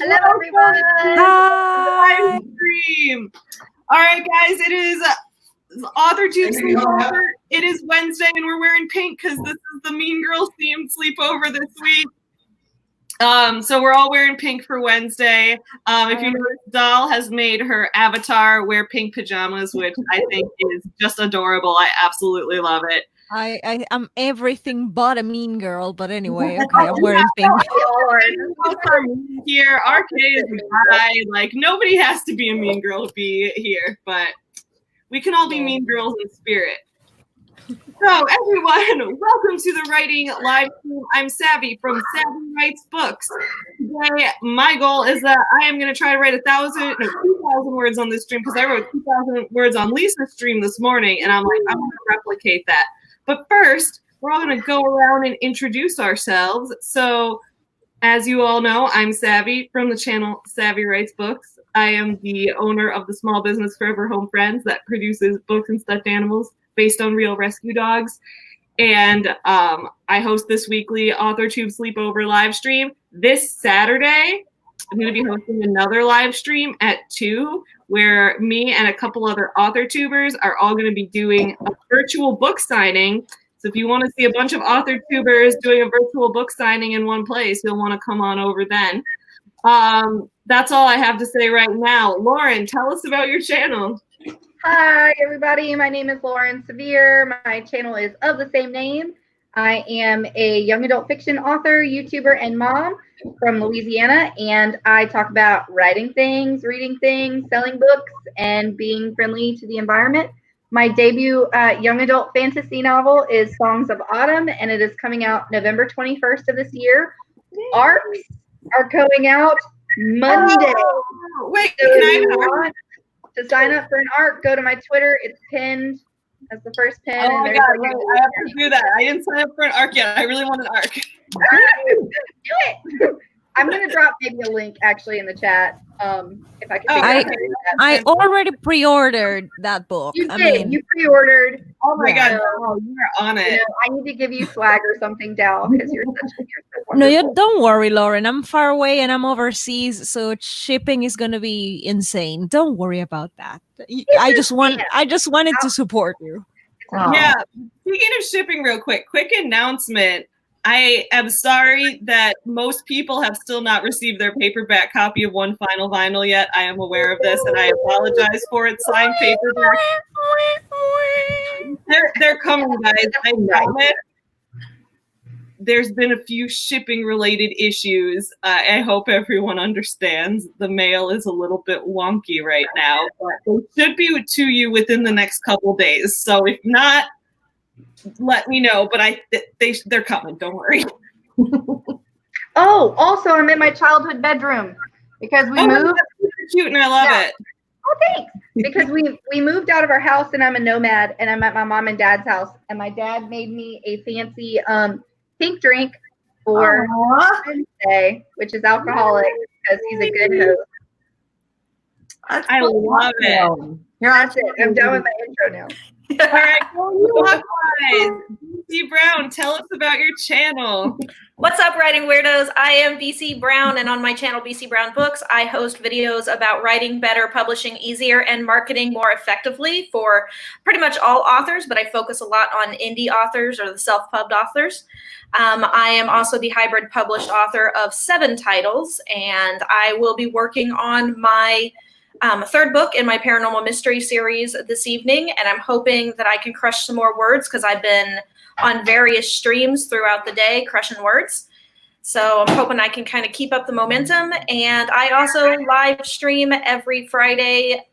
Hello, everyone. Hi. Live stream. All right, guys, it is AuthorTube Sleepover. It is Wednesday, and we're wearing pink because this is the Mean Girls themed sleepover this week. So we're all wearing pink for Wednesday. If you notice, Doll has made her avatar wear pink pajamas, which I think is just adorable. I absolutely love it. I'm everything but a mean girl, but anyway, okay, I'm wearing pink. Here, RK is a guy. Like, nobody has to be a mean girl to be here, but we can all be mean girls in spirit. So, everyone, welcome to the writing live stream. I'm Savvy from Savvy Writes Books. Today, my goal is that I am going to try to write 2,000 words on this stream because I wrote 2,000 words on Lisa's stream this morning, and I'm like, I want to replicate that. But first, we're all going to go around and introduce ourselves. So, as you all know, I'm Savvy from the channel Savvy Writes Books. I am the owner of the small business Forever Home Friends that produces books and stuffed animals based on real rescue dogs. And I host this weekly AuthorTube Sleepover live stream. This Saturday, I'm going to be hosting another live stream at 2, where me and a couple other AuthorTubers are all going to be doing a virtual book signing. So if you want to see a bunch of AuthorTubers doing a virtual book signing in one place, you'll want to come on over then. That's all I have to say right now. Lauren, tell us about your channel. Hi, everybody. My name is Lauren Sevier. My channel is of the same name. I am a young adult fiction author, YouTuber, and mom from Louisiana, and I talk about writing things, reading things, selling books, and being friendly to the environment. My debut young adult fantasy novel is Songs of Autumn, and it is coming out November 21st of this year. ARCs are going out Monday. Oh, wait, so can I have to sign up for an ARC, go to my Twitter. It's pinned as the first pin. Oh my God, wait, I have to do that. I didn't sign up for an ARC yet. I really want an ARC. Do it. I'm going to drop maybe a link actually in the chat. If I can figure out how to do that. I already pre-ordered that book. You did. You pre-ordered. Oh my God, oh, you're on it. You know, I need to give you swag or something, Dal, because you're so No, wonderful. don't worry, Lauren. I'm far away and I'm overseas, so shipping is gonna be insane. Don't worry about that. I just wanted to support you. Yeah. Speaking of shipping, real quick announcement. I am sorry that most people have still not received their paperback copy of One Final Vinyl yet. I am aware of this, and I apologize for it. Signed paperback. They're coming, guys. I know it. There's been a few shipping-related issues. I hope everyone understands. The mail is a little bit wonky right now, but they should be to you within the next couple days. So if not, let me know. But they're coming. Don't worry. Oh, also, I'm in my childhood bedroom because we moved. That's super cute, and I love it. Oh, thanks. Because we moved out of our house, and I'm a nomad, and I'm at my mom and dad's house, and my dad made me a fancy pink drink for Wednesday, which is alcoholic because he's a good host. I love it. That's it. I'm done with my intro now. All right, guys. BC Brown, tell us about your channel. What's up, writing weirdos? I am BC Brown, and on my channel, BC Brown Books, I host videos about writing better, publishing easier, and marketing more effectively for pretty much all authors, but I focus a lot on indie authors or the self-pubbed authors. I am also the hybrid published author of 7 titles, and I will be working on my third book in my paranormal mystery series this evening, and I'm hoping that I can crush some more words because I've been on various streams throughout the day crushing words. So I'm hoping I can kind of keep up the momentum. And I also live stream every Friday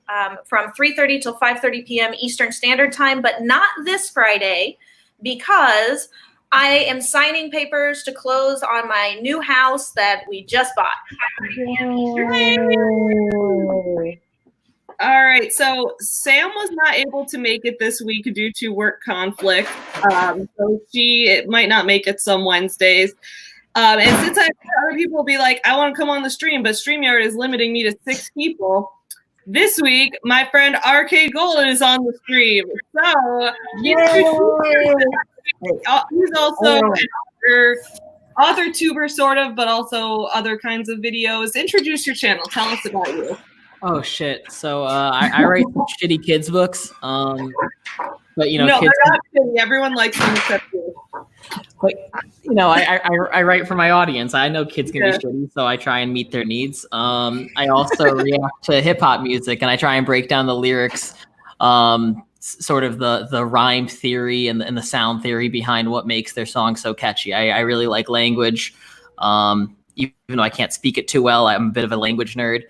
from 3:30 till 5:30 p.m. Eastern Standard Time, but not this Friday because I am signing papers to close on my new house that we just bought. All right, so Sam was not able to make it this week due to work conflict. So she might not make it some Wednesdays. And since other people will be like, I want to come on the stream, but StreamYard is limiting me to 6 people. This week, my friend RK Golden is on the stream. So he's also an author AuthorTuber sort of, but also other kinds of videos. Introduce your channel. Tell us about you. Oh shit! So I write some shitty kids books. But you know, no, kids. they're not shitty. Everyone likes them except you. But you know, I write for my audience. I know kids can be shitty, so I try and meet their needs. I also react to hip hop music, and I try and break down the lyrics, sort of the rhyme theory and the sound theory behind what makes their song so catchy. I really like language, even though I can't speak it too well. I'm a bit of a language nerd.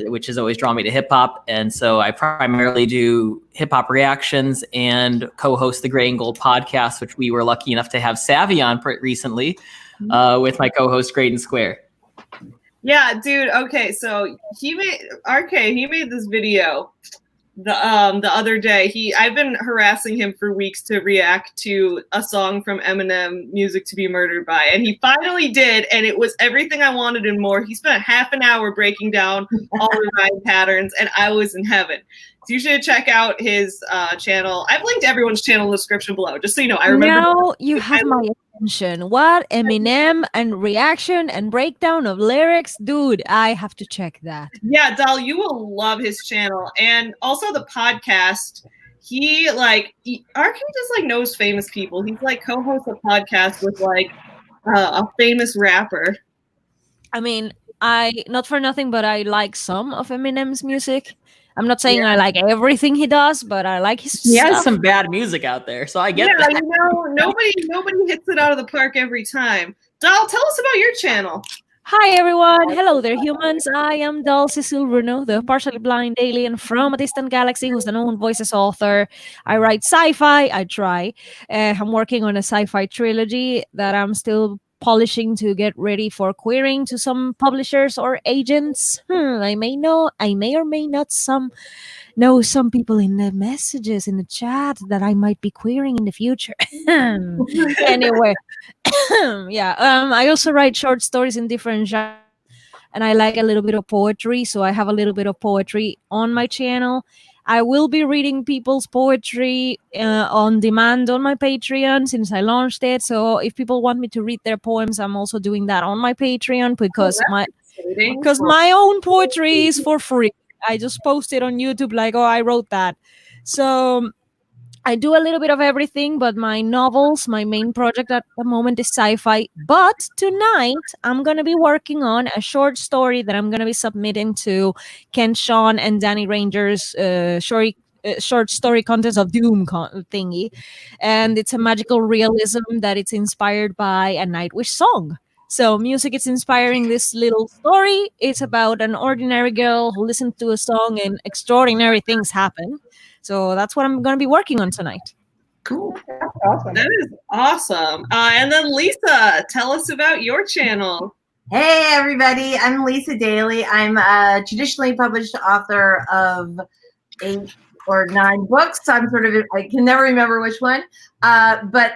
Which has always drawn me to hip hop. And so I primarily do hip hop reactions and co-host the Gray and Gold podcast, which we were lucky enough to have Savvy on recently with my co-host Graydon Square. Yeah, dude. Okay, so he made this video the other day. I've been harassing him for weeks to react to a song from Eminem, "Music to Be Murdered By," and he finally did, and it was everything I wanted and more. He spent half an hour breaking down all the rhyme patterns, and I was in heaven. So you should check out his channel. I've linked everyone's channel in the description below, just so you know. I remember. Now you have my attention. What? Eminem and reaction and breakdown of lyrics? Dude, I have to check that. Yeah, Dal, you will love his channel. And also the podcast. He just like knows famous people. He's like co-hosts a podcast with like a famous rapper. I mean, not for nothing, but I like some of Eminem's music. I'm not saying I like everything he does, but I like his He stuff. has some bad music out there, so I get that. You know, nobody hits it out of the park every time. Dal, tell us about your channel. Hi everyone, hello there humans. I am Dal Cecile Bruno, the partially blind alien from a distant galaxy who's the known voices author. I write sci-fi, I try. I'm working on a sci-fi trilogy that I'm still polishing to get ready for querying to some publishers or agents. I may or may not know some people in the messages in the chat that I might be querying in the future. Anyway, I also write short stories in different genres, and I like a little bit of poetry, so I have a little bit of poetry on my channel. I will be reading people's poetry on demand on my Patreon since I launched it. So if people want me to read their poems, I'm also doing that on my Patreon because my own poetry is for free. I just post it on YouTube like, oh, I wrote that. So I do a little bit of everything, but my novels, my main project at the moment is sci-fi. But tonight, I'm going to be working on a short story that I'm going to be submitting to Ken Sean and Danny Ranger's short story contest of Doom thingy. And it's a magical realism that it's inspired by a Nightwish song. So music is inspiring this little story. It's about an ordinary girl who listens to a song and extraordinary things happen. So that's what I'm going to be working on tonight. Cool. That's awesome. That is awesome. And then Lisa, tell us about your channel. Hey, everybody. I'm Lisa Daly. I'm a traditionally published author of 8 or 9 books. So I can never remember which one. But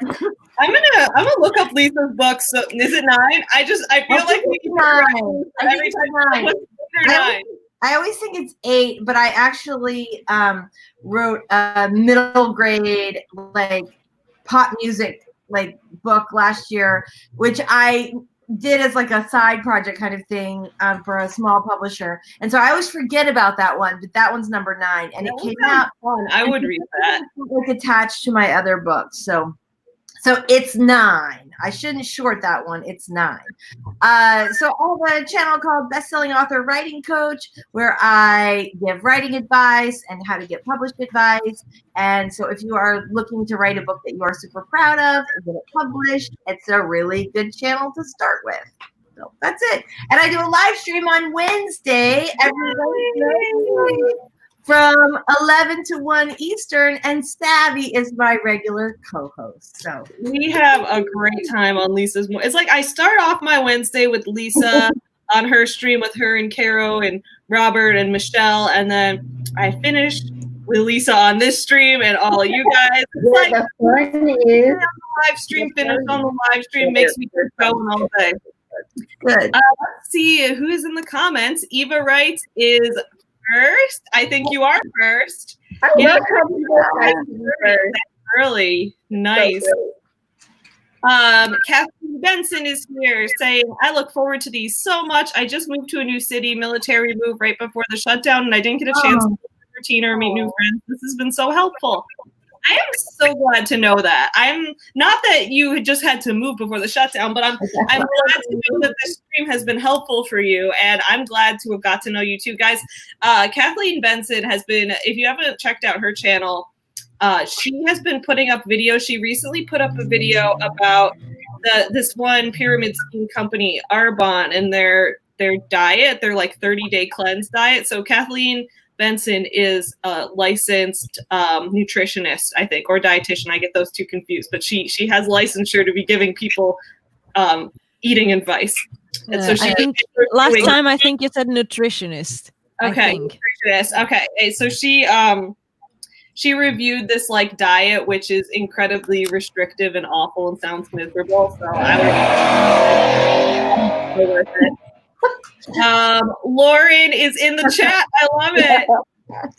I'm gonna look up Lisa's books. So is it 9? I feel like we can 9. every time. 9. I always think it's 8, but I actually wrote a middle grade like pop music like book last year, which I did as like a side project kind of thing for a small publisher. And so I always forget about that one, but that one's number 9, and it came out fun. I would read that. Like attached to my other books. So it's 9. I shouldn't short that one. It's 9. So I have a channel called Bestselling Author Writing Coach, where I give writing advice and how to get published advice. And so if you are looking to write a book that you are super proud of and get it published, it's a really good channel to start with. So that's it. And I do a live stream on Wednesday every Wednesday from 11 to 1 Eastern, and Savvy is my regular co-host. So we have a great time on Lisa's. It's like I start off my Wednesday with Lisa on her stream with her and Caro and Robert and Michelle, and then I finish with Lisa on this stream and all of you guys. It's like the fun is live stream, finish on the live stream makes me keep going all day. Good. Let's see who is in the comments. Eva writes is first. I think you are first. I love how people type first. Early. Nice. Kathleen Benson is here saying, I look forward to these so much. I just moved to a new city, military move right before the shutdown, and I didn't get a chance to routine or meet new friends. This has been so helpful. I am so glad to know that. I'm not that you just had to move before the shutdown, but I'm glad to know that this stream has been helpful for you, and I'm glad to have got to know you too, guys. Kathleen Benson has been, if you haven't checked out her channel, she has been putting up videos. She recently put up a video about this one pyramid scheme company, Arbonne, and their diet, their like 30-day cleanse diet. So Kathleen Benson is a licensed nutritionist, I think, or dietitian. I get those two confused, but she has licensure to be giving people eating advice. And so I think last time I think you said nutritionist. Okay, nutritionist. Okay, so she reviewed this like diet, which is incredibly restrictive and awful and sounds miserable. So I would worth it. Lauren is in the chat. I love it.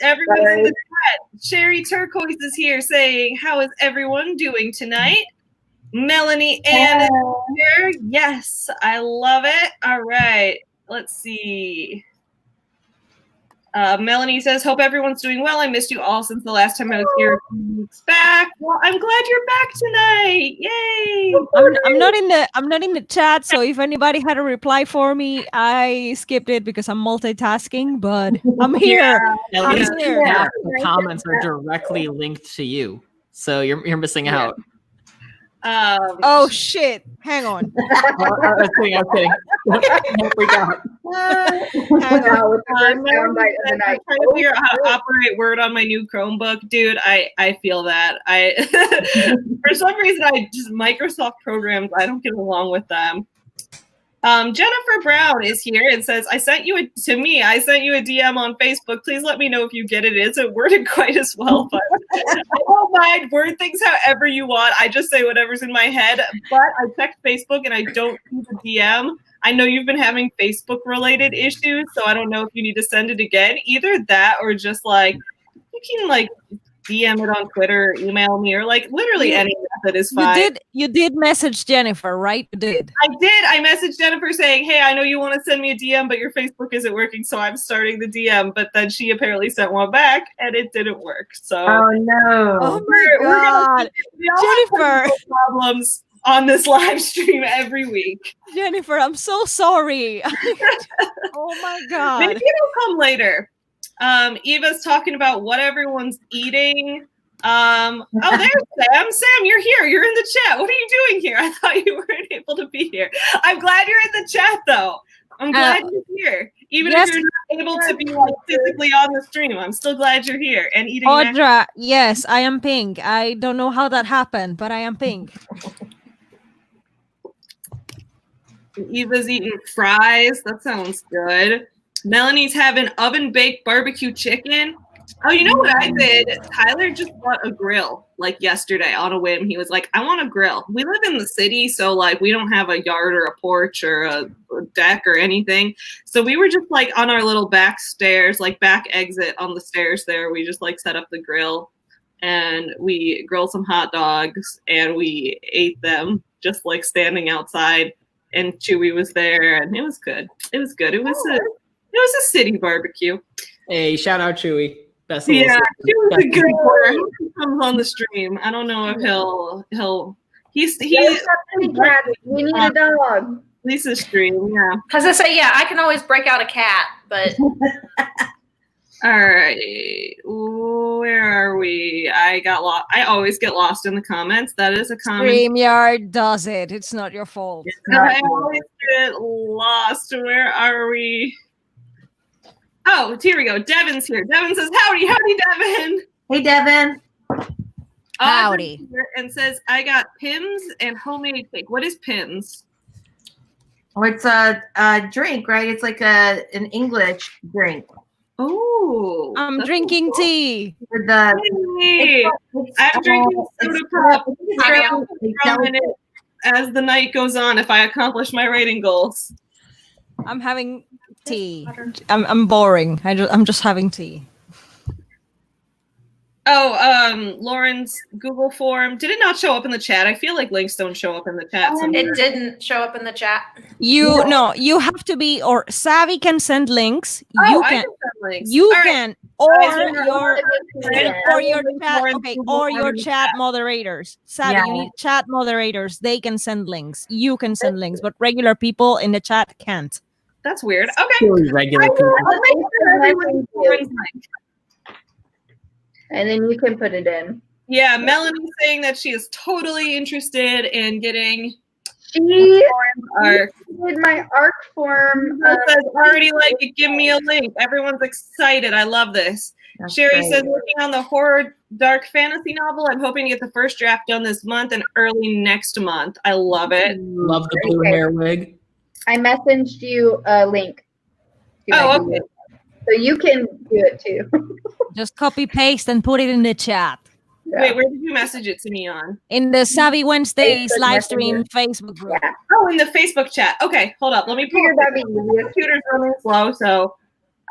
Everyone's in the chat. Sherry Turquoise is here saying, how is everyone doing tonight? Melanie Ann is here. Yes, I love it. All right. Let's see. Melanie says, hope everyone's doing well. I missed you all since the last time I was here a few weeks back. Well, I'm glad you're back tonight. Yay. I'm not in the chat, so if anybody had a reply for me, I skipped it because I'm multitasking, but I'm here. At I'm least here. half the comments are directly linked to you. So you're missing out. Oh shit! Hang on. I was kidding. Don't freak out. Hang on. I'm trying to figure out how to operate Word on my new Chromebook, dude. I feel that. For some reason, Microsoft programs, I don't get along with them. Jennifer Brown is here and says, I sent you a DM on Facebook. Please let me know if you get it. It isn't worded quite as well, but I don't mind. Word things however you want. I just say whatever's in my head. But I checked Facebook and I don't see the DM. I know you've been having Facebook related issues, so I don't know if you need to send it again. Either that or just like you can like DM it on Twitter, email me, or like literally any method is fine. You did message Jennifer, right? You did. I did. I messaged Jennifer saying, hey, I know you want to send me a DM, but your Facebook isn't working, so I'm starting the DM. But then she apparently sent one back, and it didn't work. So no. Oh my God. Jennifer. Problems on this live stream every week. Jennifer, I'm so sorry. Oh my God. Maybe it'll come later. Eva's talking about what everyone's eating. Oh, there's Sam. Sam, you're here. You're in the chat. What are you doing here? I thought you weren't able to be here. I'm glad you're in the chat, though. I'm glad you're here. Even if you're not able to be like physically on the stream, I'm still glad you're here and eating. Audra, yes, I am pink. I don't know how that happened, but I am pink. Eva's eating fries. That sounds good. Melanie's having oven-baked barbecue chicken. Oh, you know what I did? Tyler just bought a grill like yesterday on a whim. He was like, I want a grill. We live in the city, so like we don't have a yard or a porch or a deck or anything. So we were just like on our little back stairs, like back exit on the stairs there. We just like set up the grill and we grilled some hot dogs and we ate them just like standing outside. And Chewy was there and it was good. It was good. It was a city barbecue. Hey, shout out Chewy. Best yeah, Chewy's a good one. He comes on the stream. I don't know if he'll we need a dog. Lisa's stream, yeah. As I say, yeah, I can always break out a cat, but all right. Where are we? I got lost. I always get lost in the comments. That is a comment. StreamYard does it. It's not your fault. I always get lost. Where are we? Oh, here we go. Devin's here. Devin says, howdy, Devin. Hey, Devin. Howdy. And says, I got Pims and homemade cake. What is Pims? Oh, it's a drink, right? It's like an English drink. Oh, I'm drinking tea. For the I'm drinking soda pop as the night goes on if I accomplish my writing goals. I'm having tea. I'm boring. I'm just having tea. Lauren's Google form. Did it not show up in the chat? I feel like links don't show up in the chat. It didn't show up in the chat. You have to be, or Savvy can send links. I can send links. You All can, right. or your chat moderators. Savvy, you need chat moderators. They can send links. You can send links, but regular people in the chat can't. That's weird. Okay. Regular people. I'll make sure everyone's Lauren's link. And then you can put it in. Yeah, Melanie's saying that she is totally interested in getting. She did my ARC form. Says already like it. Give me a link. Everyone's excited. I love this. That's Sherry great. says working on the horror dark fantasy novel. I'm hoping to get the first draft done this month and early next month. I love it. Love the blue hair wig. I messaged you a link. Oh, okay. So you can do it too. Just copy paste and put it in the chat. Yeah. Wait, where did you message it to me on? In the Savvy Wednesdays Facebook live stream Messenger. Facebook group. Yeah. Oh, in the Facebook chat. Okay, hold up. Let me pull Figured it. that'd be easiest. Computer's running slow, so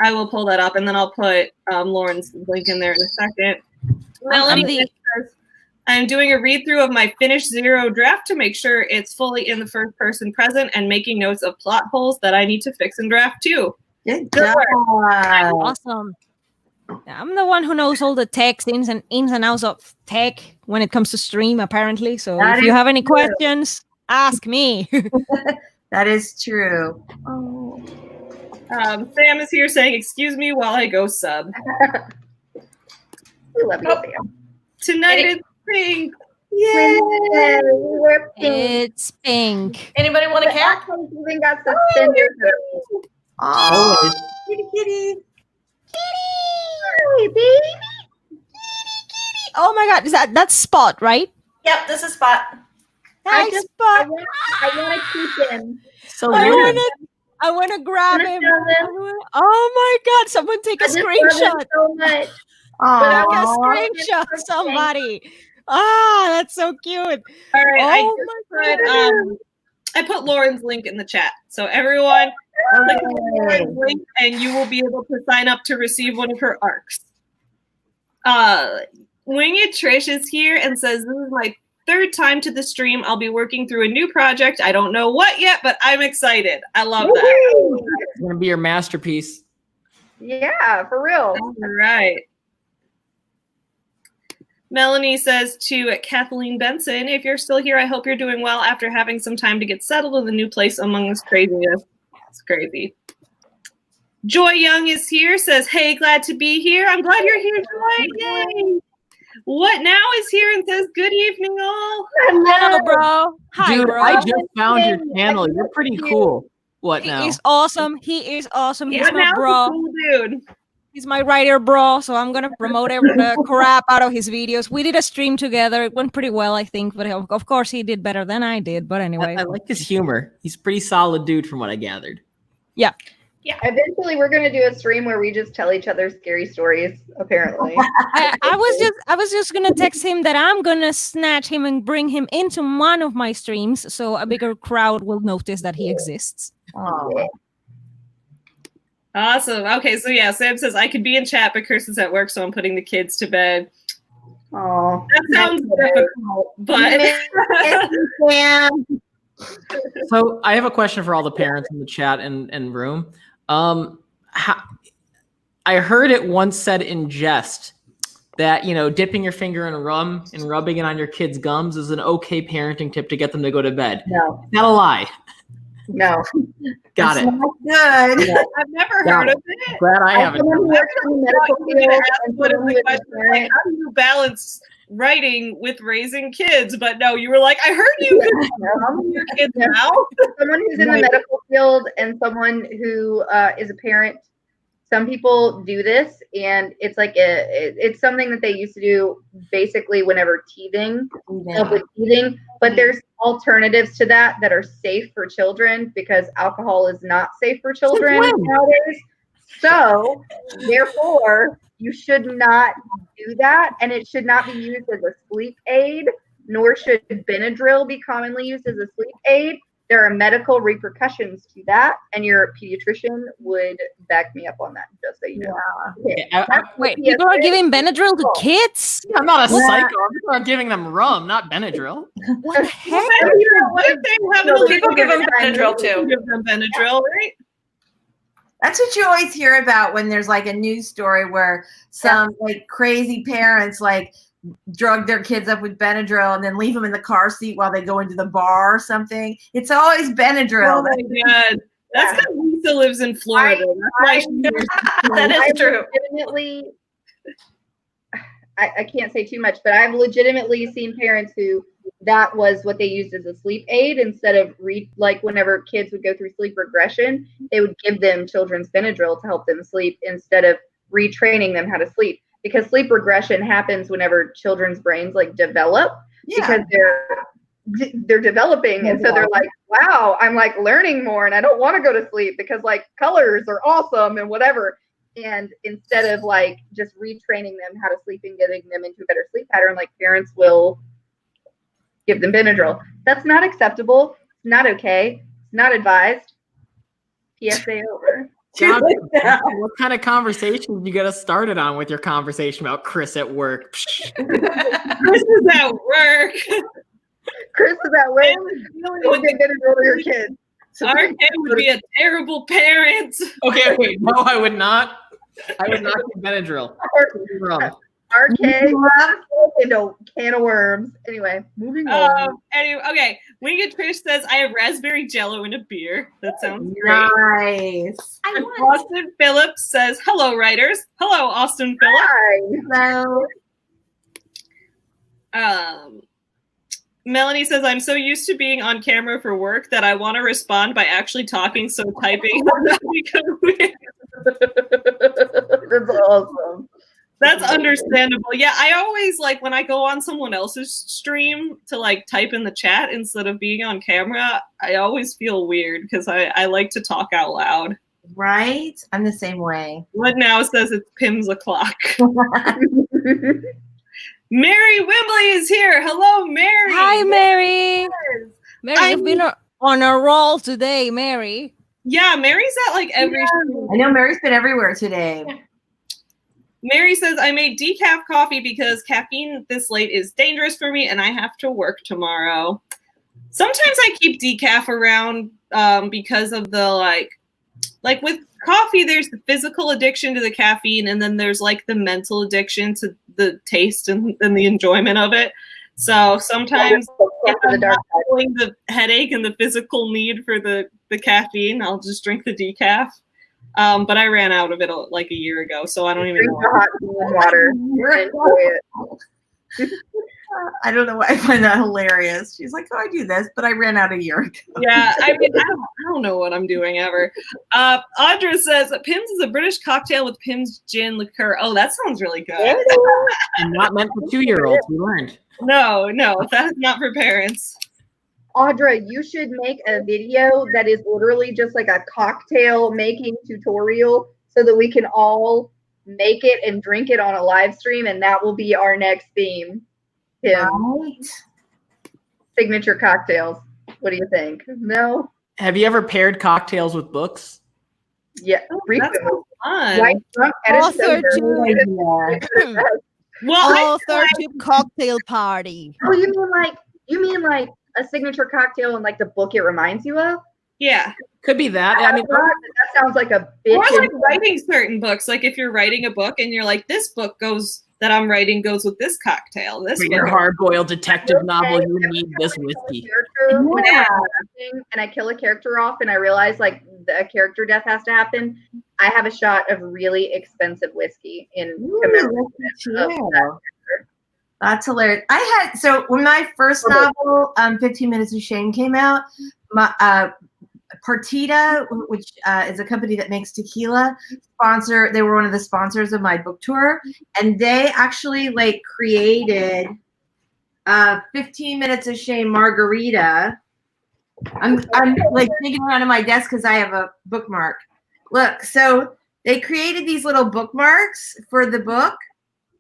I will pull that up and then I'll put Lauren's link in there in a second. Melanie says, I'm doing a read through of my finished Zero draft to make sure it's fully in the first person present and making notes of plot holes that I need to fix in draft 2. Good Good job. Awesome. I'm the one who knows all the tech ins and outs of tech when it comes to stream, apparently. So That if you is have any true. questions, ask me. That is true. Oh. Sam is here saying, excuse me while I go sub. We love you, Sam. Tonight is pink. Yay! We're pink. It's pink. Anybody want a cat? We even got suspenders. Oh. Kitty, kitty. Hi, baby. Oh my God, is that's Spot, right? Yep, this is Spot. Hi, I Spot. want to keep him. So I weird. wanna grab him. Wanna Oh my God! Someone take a I just love screenshot. him so much. Take a Aw. screenshot, somebody. Ah, that's so cute. All right, Oh my God. I put Lauren's link in the chat. So everyone, click on Lauren's link and you will be able to sign up to receive one of her arcs. Winged Trish is here and says, this is my third time to the stream. I'll be working through a new project. I don't know what yet, but I'm excited. I love that. It's gonna be your masterpiece. Yeah, for real. All right. Melanie says to Kathleen Benson, if you're still here, I hope you're doing well after having some time to get settled in the new place among this craziness. It's crazy. Joy Young is here, says, hey, glad to be here. I'm glad you're here, Joy. Yay. What Now is here and says, good evening, all. Hello, bro. Hi, Dude, bro. I just found your channel. You're pretty cool. What now? He is awesome. He is awesome. He's What my Now is a bro. cool dude. He's my writer, bro. So I'm gonna promote the crap out of his videos. We did a stream together. It went pretty well, I think. But of course, he did better than I did. But anyway, I like his humor. He's a pretty solid dude from what I gathered. yeah. Eventually, we're gonna do a stream where we just tell each other scary stories. Apparently, I was just gonna text him that I'm gonna snatch him and bring him into one of my streams, so a bigger crowd will notice that he exists. Aw. Awesome. Okay, so yeah, Sam says, I could be in chat, but Kirsten's at work, so I'm putting the kids to bed. oh, That sounds difficult, but Sam. So I have a question for all the parents in the chat and room. I heard it once said in jest that, you know, dipping your finger in rum and rubbing it on your kid's gums is an okay parenting tip to get them to go to bed. no, Not a lie. no. Got it. Good. I've never heard of it. Glad I As haven't. someone who works in the medical field and What is someone who the is a question? Like, parent, how do you balance writing with raising kids? But no, you were like, I heard you could rub your kids' mouth. someone who's in the medical field and someone who is a parent, some people do this, and it's like it's something that they used to do basically whenever teething, help with teething. But there's alternatives to that are safe for children, because alcohol is not safe for children nowadays. So therefore, you should not do that, and it should not be used as a sleep aid, nor should Benadryl be commonly used as a sleep aid. there are medical repercussions to that, and your pediatrician would back me up on that, just so you know. Yeah. Okay. Wait, people are giving Benadryl to kids? I'm not a psycho. I'm just not giving them rum, not Benadryl. What the heck? What if they have No, People give them Benadryl too. Give them Benadryl, right? That's what you always hear about when there's like a news story where some like crazy parents like drug their kids up with Benadryl and then leave them in the car seat while they go into the bar or something. It's always Benadryl. Oh my God. That's because Lisa lives in Florida. That's why That is true. Legitimately, I can't say too much, but I've legitimately seen parents who that was what they used as a sleep aid instead of like whenever kids would go through sleep regression, they would give them children's Benadryl to help them sleep instead of retraining them how to sleep. Because sleep regression happens whenever children's brains like develop because they're developing. And so they're like, wow, I'm like learning more and I don't want to go to sleep because like colors are awesome and whatever. And instead of like just retraining them how to sleep and getting them into a better sleep pattern, like parents will give them Benadryl. That's not acceptable. It's not okay. It's not advised. PSA over. John, what kind of conversation you get us started on with your conversation about Chris at work? Chris is at work. Chris is at work. Don't get Benadryl to your kids. Our kid would be a terrible parent. Okay, wait. No, I would not. I would not give Benadryl. Our kid into a can of worms. Anyway, moving on. Anyway, okay. Winget Trish says, I have raspberry jello in a beer. That sounds great. Nice. And Austin Phillips says, hello, writers. Hello, Austin Phillips. Hello. Melanie says, I'm so used to being on camera for work that I want to respond by actually talking, so typing. That's awesome. That's understandable. Yeah, I always like when I go on someone else's stream to like type in the chat instead of being on camera, I always feel weird because I like to talk out loud. Right? I'm the same way. What now says it's Pim's o'clock. Mary Wimbley is here. Hello, Mary. Hi, Mary. Mary, you've been on a roll today, Mary. Yeah, Mary's at like every I know Mary's been everywhere today. Mary says, I made decaf coffee because caffeine this late is dangerous for me and I have to work tomorrow. Sometimes I keep decaf around because of the like with coffee, there's the physical addiction to the caffeine and then there's like the mental addiction to the taste and the enjoyment of it. So sometimes if I'm not feeling the headache and the physical need for the caffeine, I'll just drink the decaf. But I ran out of it like a year ago, so I don't even know. Hot water. Enjoy it. I don't know why I find that hilarious. She's like, oh, I do this, but I ran out a year ago. Yeah, I mean, I don't know what I'm doing ever. Audra says, Pim's is a British cocktail with Pim's gin liqueur. Oh, that sounds really good. And not meant for 2-year-olds, we learned. No, that's not for parents. Audra, you should make a video that is literally just like a cocktail making tutorial so that we can all make it and drink it on a live stream, and that will be our next theme. Right. Signature cocktails. What do you think? No? Have you ever paired cocktails with books? Yeah. That's so fun. Right, AuthorTube cocktail party. Oh, you mean like a signature cocktail and like the book it reminds you of? Yeah. Could be that. I mean, that sounds like a bitch. Or like writing certain books. Like if you're writing a book and you're like, this book that I'm writing goes with this cocktail. This your hard-boiled detective novel, you need this whiskey. And I kill a character off and I realize like a character death has to happen. I have a shot of really expensive whiskey in commemoration of that. That's hilarious. So when my first novel, 15 Minutes of Shame, came out, my Partita, which is a company that makes tequila, they were one of the sponsors of my book tour, and they actually like created 15 Minutes of Shame margarita. I'm like digging around on my desk because I have a bookmark. Look, so they created these little bookmarks for the book,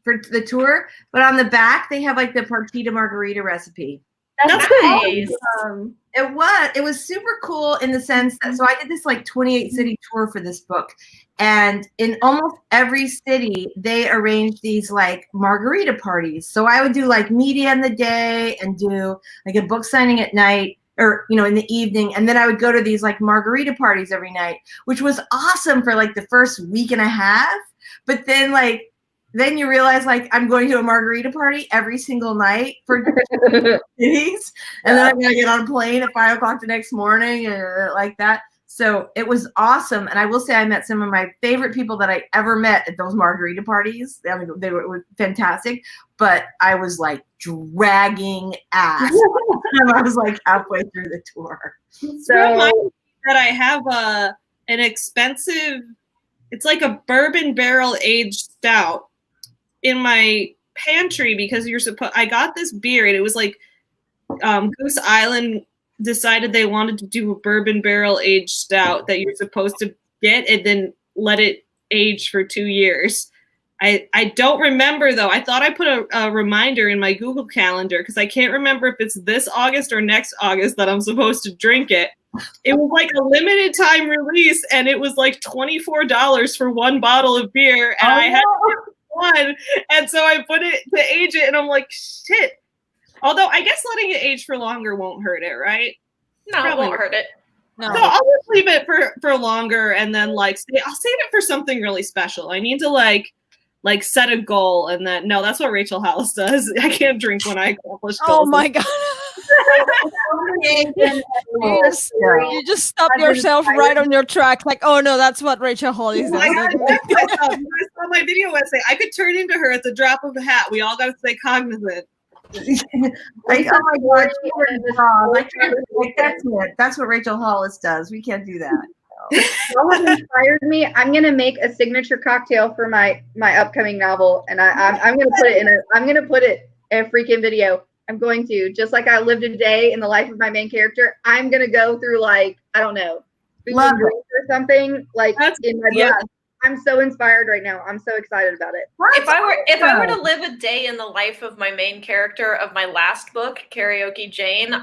for the tour, but on the back they have like the Partita margarita recipe. That's nice. It was super cool in the sense that, so I did this like 28 city tour for this book. And in almost every city, they arranged these like margarita parties. So I would do like media in the day and do like a book signing at night, or, you know, in the evening. And then I would go to these like margarita parties every night, which was awesome for like the first week and a half. But then then you realize like I'm going to a margarita party every single night for cities. And then I'm going to get on a plane at 5 o'clock the next morning and like that. So it was awesome. And I will say I met some of my favorite people that I ever met at those margarita parties. I mean, they were fantastic, but I was like dragging ass. I was like halfway through the tour. So that I have an expensive, it's like a bourbon barrel aged stout in my pantry because I got this beer and it was like Goose Island decided they wanted to do a bourbon barrel aged stout that you're supposed to get and then let it age for 2 years. I don't remember though. I thought I put a reminder in my Google Calendar because I can't remember if it's this August or next August that I'm supposed to drink it. It was like a limited time release and it was like $24 for one bottle of beer and I had one. And so I put it to age it and I'm like, shit. Although I guess letting it age for longer won't hurt it, right? No, it won't hurt it. No. So I'll just leave it for longer and then I'll save it for something really special. I need to like set a goal and then that's what Rachel Hollis does. I can't drink when I accomplish goals. Oh my God. You just stop yourself right on your track. Like, oh no, that's what Rachel Hollis does. I saw my video essay. I could turn into her at the drop of a hat. We all got to stay cognizant. Like, oh my God, that's what Rachel Hollis does. We can't do that. Y'all have inspired me. I'm gonna make a signature cocktail for my upcoming novel, and I'm gonna put it in a freaking video. I'm going to, just like I lived a day in the life of my main character, I'm gonna go through like, I don't know, food and drink or something like in my book. I'm so inspired right now. I'm so excited about it. If I were to live a day in the life of my main character of my last book, Karaoke Jane,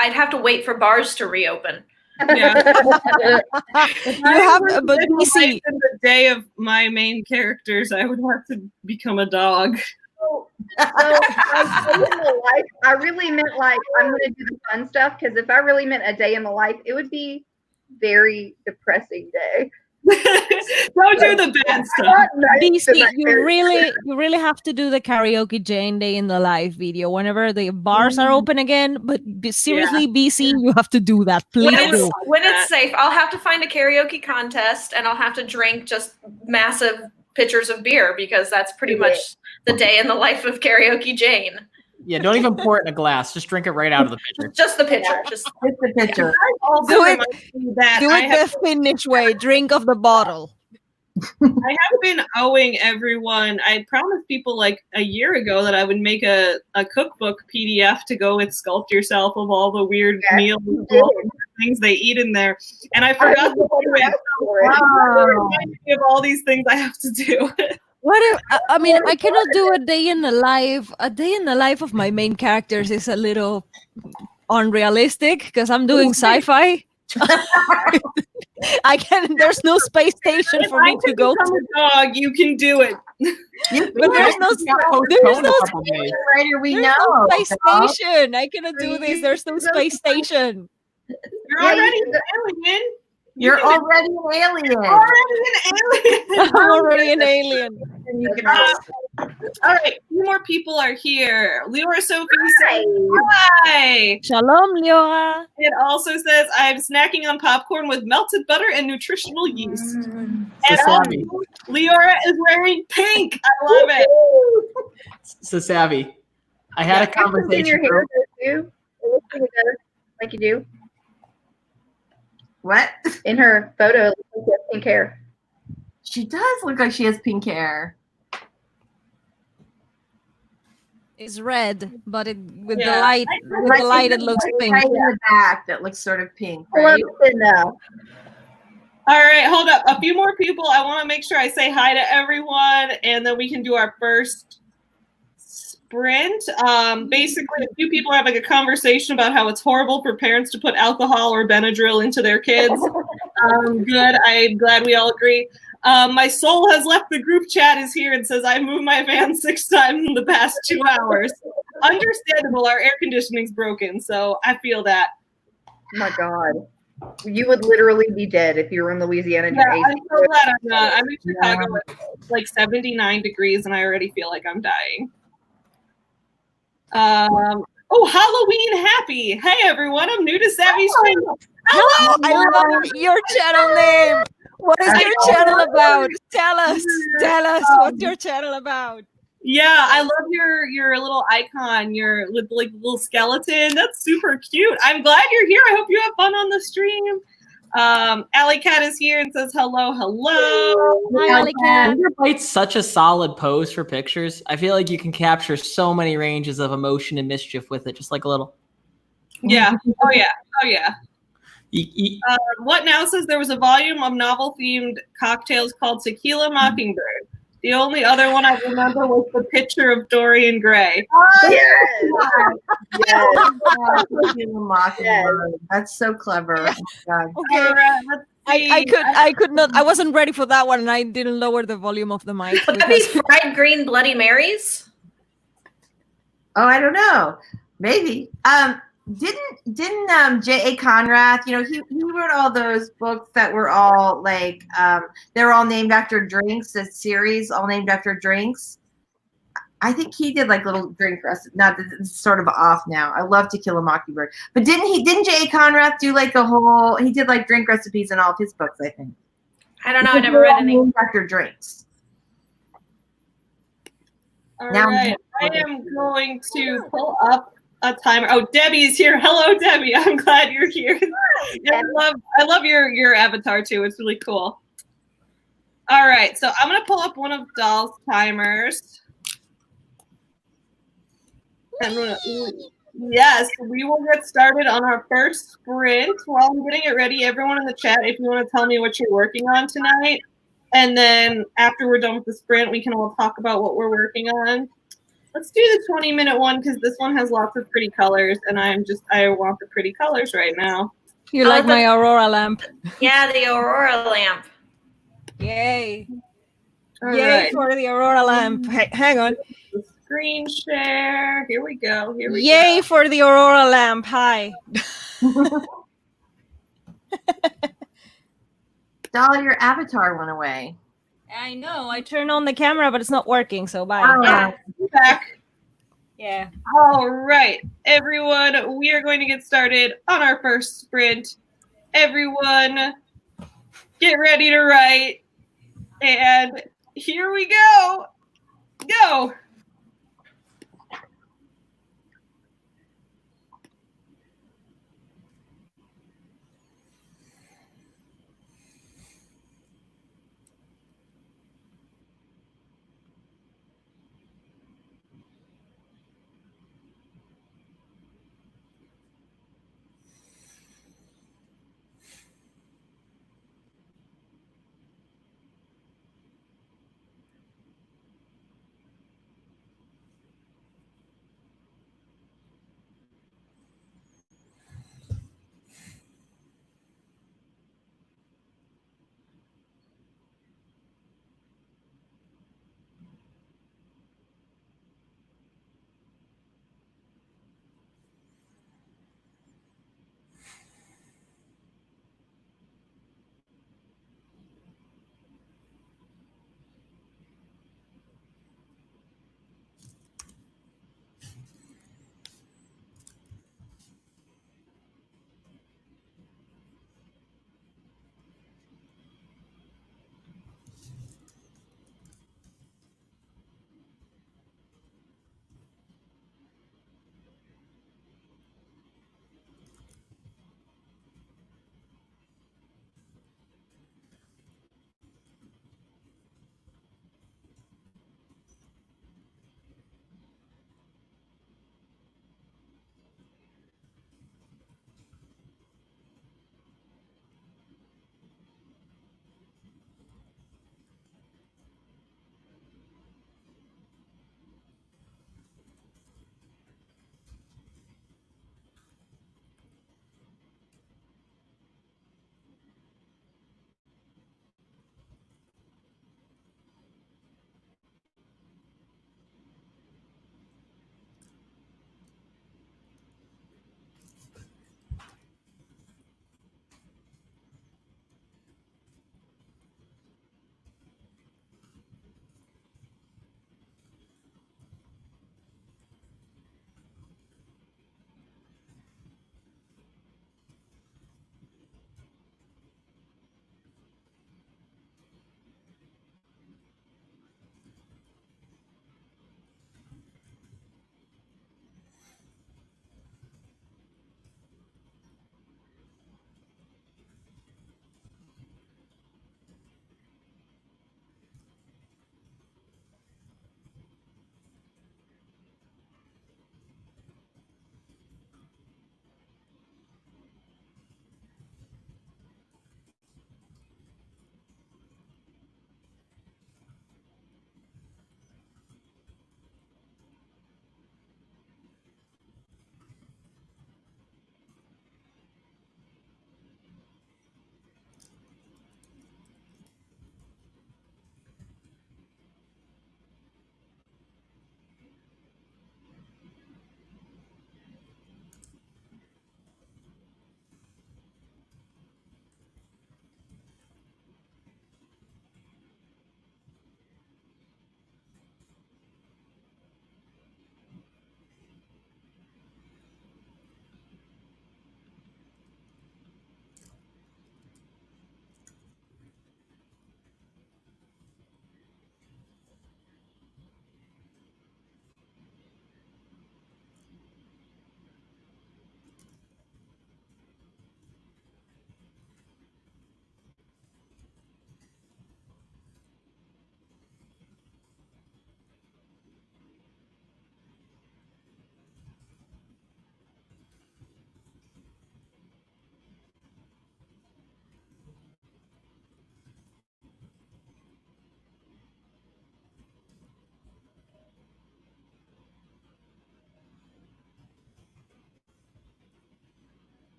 I'd have to wait for bars to reopen. Yeah. But you see, in the day of my main characters, I would have to become a dog. So I really meant like I'm going to do the fun stuff, because if I really meant a day in the life, it would be very depressing day. Don't do the bad stuff. BC, you really have to do the Karaoke Jane Day in the Life video whenever the bars are open again. But seriously, BC, you have to do that. Please do. When it's safe, I'll have to find a karaoke contest and I'll have to drink just massive pitchers of beer, because that's pretty much the day in the life of Karaoke Jane. Yeah, don't even pour it in a glass. Just drink it right out of the pitcher. Just the pitcher. Just the pitcher. Do it the Finnish way. Drink of the bottle. I have been owing everyone. I promised people like a year ago that I would make a cookbook PDF to go with Sculpt Yourself of all the weird meals, things they eat in there. And I forgot to do it. Of all these things I have to do. What if, I mean, I cannot do a day in the life. A day in the life of my main characters is a little unrealistic because I'm doing sci-fi. There's no space station for me to go to. A dog, you can do it. But there's no space station. I cannot do this. There's no space station. You're already an alien. You're already an alien. I'm already an alien. All right, 2 more people are here. Leora Sophie says hi. Shalom, Leora. It also says I'm snacking on popcorn with melted butter and nutritional yeast. And Leora is wearing pink. I love it. So savvy. I had a conversation. In your hair too. Like you do. What? In her photo, it looks like she has pink hair. She does look like she has pink hair. It's red, but with the light, it looks pink. Right in the back, that looks sort of pink, right? Now. All right, hold up. A few more people. I want to make sure I say hi to everyone, and then we can do our first sprint. Basically, a few people are having a conversation about how it's horrible for parents to put alcohol or Benadryl into their kids. Good. I'm glad we all agree. My soul has left the group chat is here and says, I moved my van 6 times in the past 2 hours. Understandable. Our air conditioning's broken, so I feel that. Oh my God. You would literally be dead if you were in Louisiana. Yeah, I'm so glad I'm not. I'm in Chicago. It's like 79 degrees, and I already feel like I'm dying. Oh, Halloween happy. Hey, everyone. I'm new to Savvy Stream. Hello, I love your channel name. What is your channel about? Tell us. Tell us what's your channel about. Yeah, I love your little icon, your like little skeleton. That's super cute. I'm glad you're here. I hope you have fun on the stream. Alley Cat is here and says hello. Hi, Alley Cat. Wonderbyte's such a solid pose for pictures. I feel like you can capture so many ranges of emotion and mischief with it, just like a little. Yeah. Oh yeah. What now says there was a volume of novel-themed cocktails called Tequila Mockingbird. The only other one I remember was the picture of Dorian Gray. Oh, Yes. Yes. That's so clever. Oh, God. Okay. All right, let's see. I could not. I wasn't ready for that one, and I didn't lower the volume of the mic. Would that be fried green Bloody Marys? Oh, I don't know. Maybe. Didn't J.A. Conrad, he wrote all those books that were all like they were all named after drinks, a series all named after drinks. I think he did like little drink recipes. Not that it's sort of off now. I love Tequila Mockingbird. But didn't J.A. Conrad do like he did like drink recipes in all of his books, I think. I don't know. I never read any. Named after drinks. All Now- right, I am going to pull up a timer. Oh, Debbie's here. Hello, Debbie. I'm glad you're here. Yeah, I love your avatar too. It's really cool. All right, so I'm gonna pull up one of Doll's timers. And yes, we will get started on our first sprint. While I'm getting it ready, everyone in the chat, if you want to tell me what you're working on tonight, and then after we're done with the sprint, we can all talk about what we're working on. Let's do the 20-minute one because this one has lots of pretty colors, and I want the pretty colors right now. You like my Aurora lamp? Yeah, the Aurora lamp. Yay! All Yay right. for the Aurora lamp! Hey, hang on. The screen share. Here we go. Yay for the Aurora lamp! Hi. Doll, your avatar went away. I know. I turned on the camera, but it's not working. So bye. Oh. Back. Yeah. All right, everyone, we are going to get started on our first sprint. Everyone, get ready to write. And here we go. Go.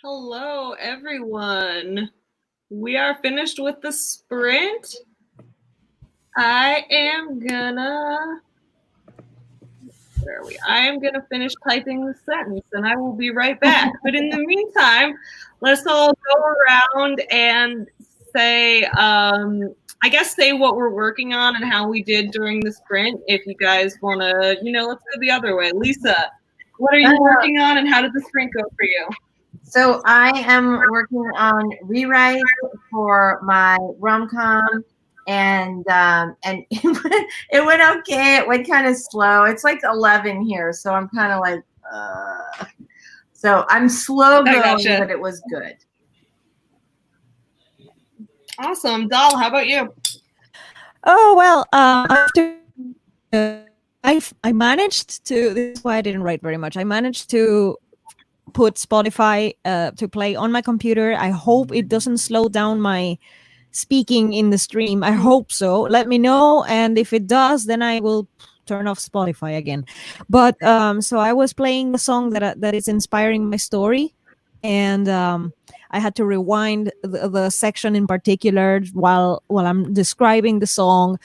Hello, everyone. We are finished with the sprint. I am gonna finish typing the sentence and I will be right back. But in the meantime, let's all go around and say, say what we're working on and how we did during the sprint. If you guys want to, let's go the other way. Lisa, what are you working on and how did the sprint go for you? So I am working on rewrite for my rom-com, and it went okay. It went kind of slow. It's like 11 here, so I'm kind of like, so I'm slow going, but it was good. Awesome. Doll, how about you? Oh, well, after I managed to, this is why I didn't write very much. I managed to put Spotify to play on my computer. I hope it doesn't slow down my speaking in the stream. I hope so. Let me know, and if it does, then I will turn off Spotify again. But so I was playing the song that is inspiring my story, and I had to rewind the section in particular while I'm describing the song,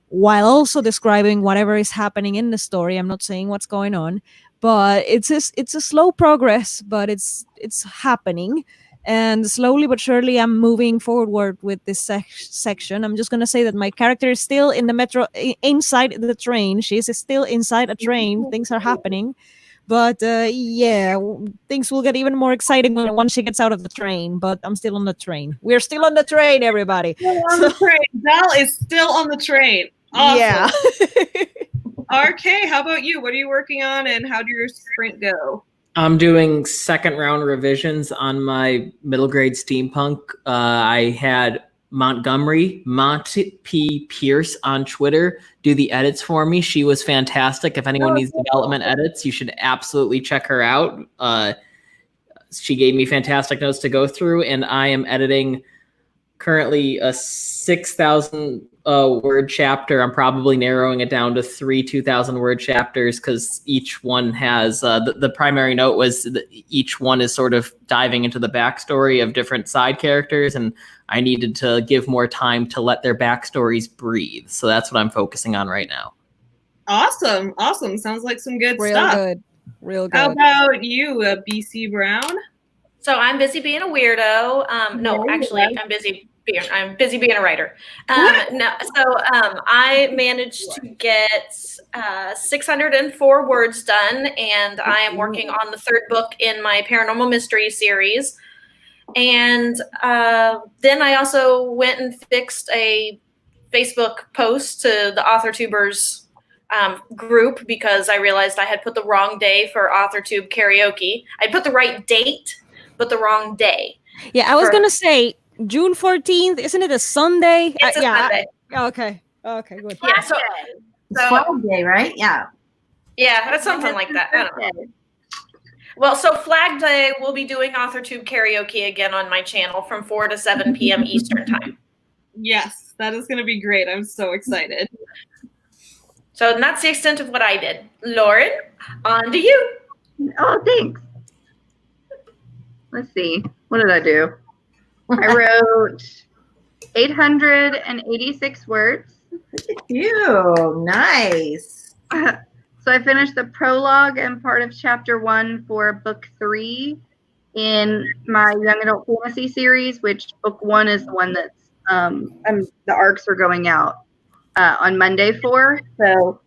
while also describing whatever is happening in the story. I'm not saying what's going on, but it's a slow progress, but it's happening. And slowly but surely, I'm moving forward with this section. I'm just going to say that my character is still in the metro, inside the train. She's still inside a train. Things are happening. But yeah, things will get even more exciting once she gets out of the train. But I'm still on the train. We're still on the train, everybody. Still on the train. Dal is still on the train. Awesome. Yeah. RK, how about you? What are you working on and how did your sprint go? I'm doing second round revisions on my middle grade steampunk. I had Montgomery, Monty P. Pierce on Twitter, do the edits for me. She was fantastic. If anyone needs development edits, you should absolutely check her out. She gave me fantastic notes to go through, and I am editing currently a 6,000 word chapter. I'm probably narrowing it down to 3 2,000 word chapters because each one has the primary note was that each one is sort of diving into the backstory of different side characters, and I needed to give more time to let their backstories breathe. So that's what I'm focusing on right now. Awesome. Sounds like some good stuff. Real good. How about you, BC Brown? So I'm busy being a weirdo. No, actually, I'm busy being a writer. I managed to get 604 words done, and I am working on the third book in my paranormal mystery series. And then I also went and fixed a Facebook post to the AuthorTubers group because I realized I had put the wrong day for AuthorTube karaoke. I put the right date, but the wrong day. Yeah, I was going to say June 14th. Isn't it a Sunday? It's a Sunday. Okay, good. Yeah, so Flag Day, right? Yeah. Yeah, that's something like that. I don't know. Well, so Flag Day, we'll be doing AuthorTube karaoke again on my channel from 4 to 7 p.m. Eastern time. Yes, that is going to be great. I'm so excited. So that's the extent of what I did. Lauren, on to you. Oh, thanks. Let's see. What did I do? I wrote 886 words. Ew, nice. So I finished the prologue and part of chapter 1 for book 3 in my young adult fantasy series, which book 1 is the one that's the arcs are going out on Monday for. So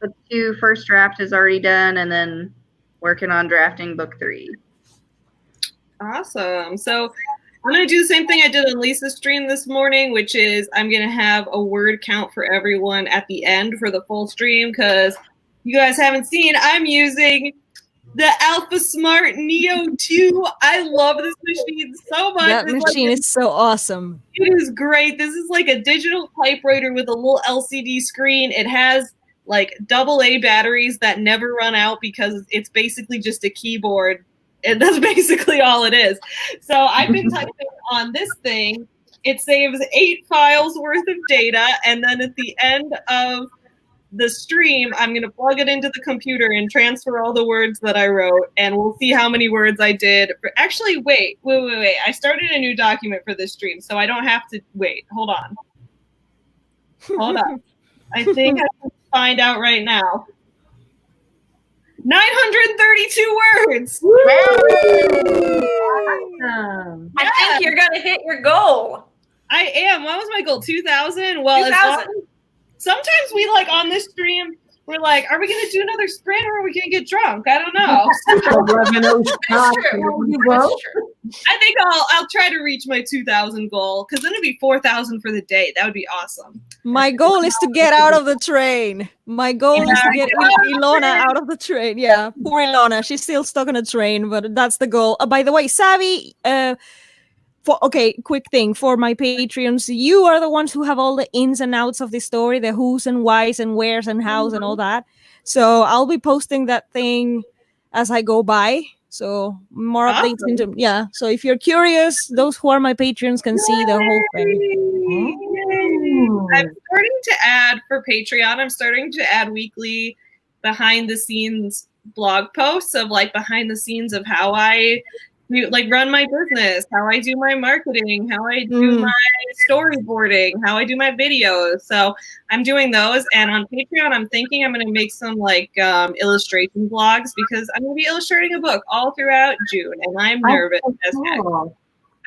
the 2 first draft is already done, and then working on drafting book 3. Awesome. So I'm going to do the same thing I did on Lisa's stream this morning, which is I'm going to have a word count for everyone at the end for the full stream because you guys haven't seen, I'm using the Alpha Smart Neo 2. I love this machine so much. That machine is so awesome. It is great. This is like a digital typewriter with a little LCD screen. It has like AA batteries that never run out because it's basically just a keyboard. And that's basically all it is. So I've been typing on this thing. It saves 8 files worth of data. And then at the end of the stream, I'm going to plug it into the computer and transfer all the words that I wrote, and we'll see how many words I did. Actually, wait. I started a new document for this stream, so I don't have to wait. Hold on. I think I can find out right now. 932 words. Awesome. I think you're going to hit your goal. I am. What was my goal? 2,000? Well, 2,000. Sometimes we on this stream, we're like, are we going to do another sprint or are we going to get drunk? I don't know. That's true. That's true. I think I'll try to reach my 2,000 goal because then it'd be 4,000 for the day. That would be awesome. My goal is to get out of the train. My goal is to get Ilona out of the train. Yeah, poor Ilona. She's still stuck on a train, but that's the goal. By the way, Savvy, quick thing for my Patreons. You are the ones who have all the ins and outs of the story, the who's and why's and where's and how's and all that. So I'll be posting that thing as I go by. So more updates into So if you're curious, those who are my Patreons can see the whole thing. I'm starting to add for Patreon. I'm starting to add weekly behind the scenes blog posts of behind the scenes of how I run my business, how I do my marketing, how I do my storyboarding, how I do my videos. So I'm doing those, and on Patreon, I'm thinking I'm going to make some illustration vlogs because I'm going to be illustrating a book all throughout June, and I'm nervous as heck.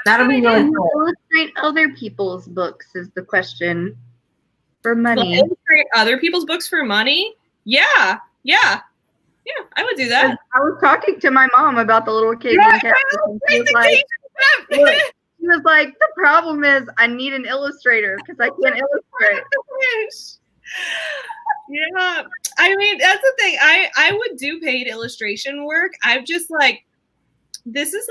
That'll be really cool. Illustrate other people's books is the question. For money. Illustrate other people's books for money? Yeah, I would do that. I was talking to my mom about the little Cajun cat. She was like, the problem is I need an illustrator because I can't illustrate. Yeah, I mean, that's the thing. I would do paid illustration work. I've just this is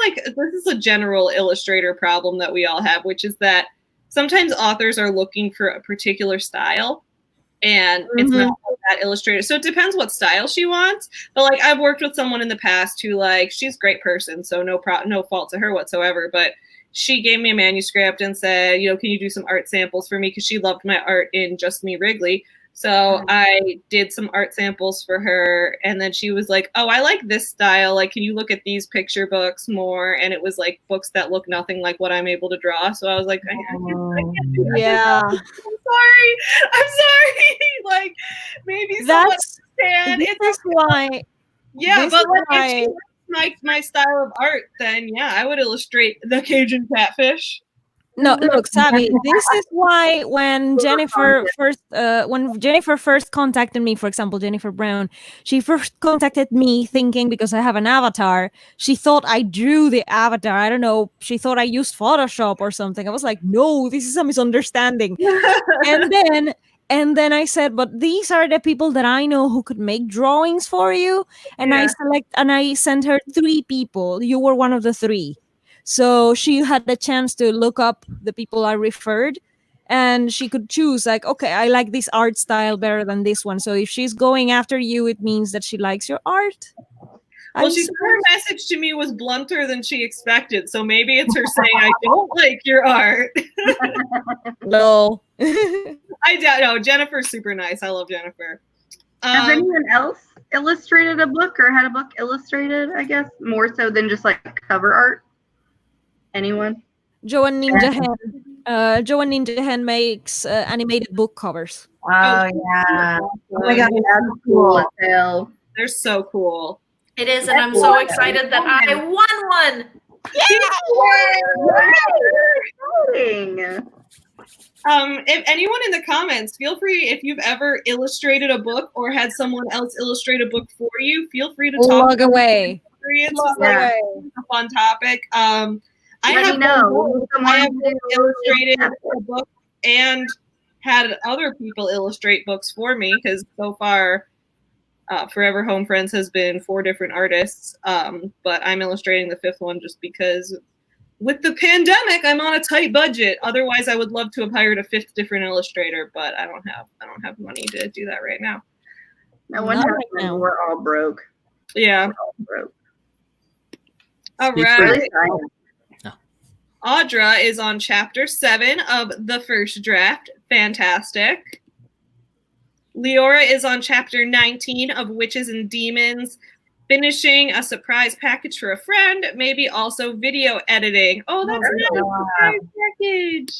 a general illustrator problem that we all have, which is that sometimes authors are looking for a particular style. And it's not that illustrator. So it depends what style she wants. But I've worked with someone in the past who she's a great person, so no fault to her whatsoever. But she gave me a manuscript and said, can you do some art samples for me? Because she loved my art in Just Me Wrigley. So I did some art samples for her, and then she was like, oh, I like this style. Can you look at these picture books more? And it was books that look nothing like what I'm able to draw. So I was like, I can't do that. Yeah. I'm sorry. Maybe That's why. Yeah, but if she likes my style of art, then I would illustrate the Cajun catfish. No, look, Savvy, this is why when Jennifer first contacted me, for example, Jennifer Brown, she first contacted me thinking because I have an avatar, she thought I drew the avatar. I don't know. She thought I used Photoshop or something. I was like, no, this is a misunderstanding. And then I said, but these are the people that I know who could make drawings for you. And I sent her 3 people. You were one of the 3. So she had the chance to look up the people I referred, and she could choose okay, I like this art style better than this one. So if she's going after you, it means that she likes your art. Well, her message to me was blunter than she expected. So maybe it's her saying, I don't like your art. No. I doubt. No, Jennifer's super nice. I love Jennifer. Has anyone else illustrated a book or had a book illustrated, I guess, more so than just cover art? Anyone? Joe and Ninja Hen makes animated book covers. Oh yeah! Oh my god, that's cool as hell. They're so cool. It is, and I'm so excited that I won one. Yay! If anyone in the comments, feel free, if you've ever illustrated a book or had someone else illustrate a book for you, feel free to talk. Plug away. It's a fun topic. I have illustrated a book and had other people illustrate books for me because so far Forever Home Friends has been 4 different artists, but I'm illustrating the 5th one just because with the pandemic I'm on a tight budget. Otherwise I would love to have hired a 5th different illustrator, but I don't have money to do that right now. No one has money. We're all broke. Yeah. We're all broke. All right. Audra is on chapter 7 of the first draft. Fantastic. Leora is on chapter 19 of Witches and Demons, finishing a surprise package for a friend, maybe also video editing. Oh, that's a surprise package.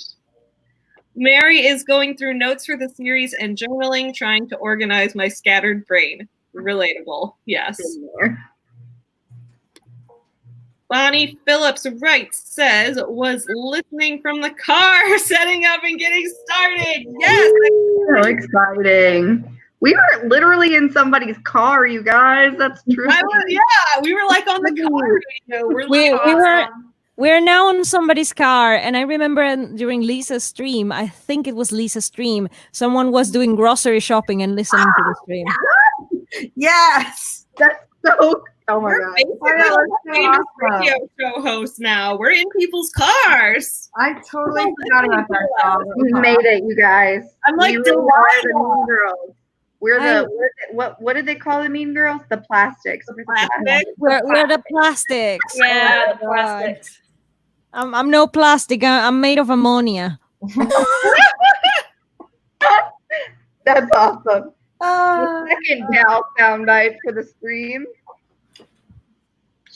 Mary is going through notes for the series and journaling, trying to organize my scattered brain. Relatable, yes. Bonnie Phillips says, was listening from the car, setting up and getting started. Yes. So exciting. We were literally in somebody's car, you guys. That's true. We were like on the car radio. We're now on somebody's car, and I remember during Lisa's stream, I think it was Lisa's stream, someone was doing grocery shopping and listening to the stream. Yes. That's so. Oh my God. We're famous radio show hosts now. We're in people's cars. I totally forgot about that. We made it, you guys. I'm like, we really are the Mean Girls. We're the what did they call the Mean Girls? The plastics. We're the plastics. Yeah, the plastics. I'm no plastic. I'm made of ammonia. That's awesome. The second gal sound bite for the stream.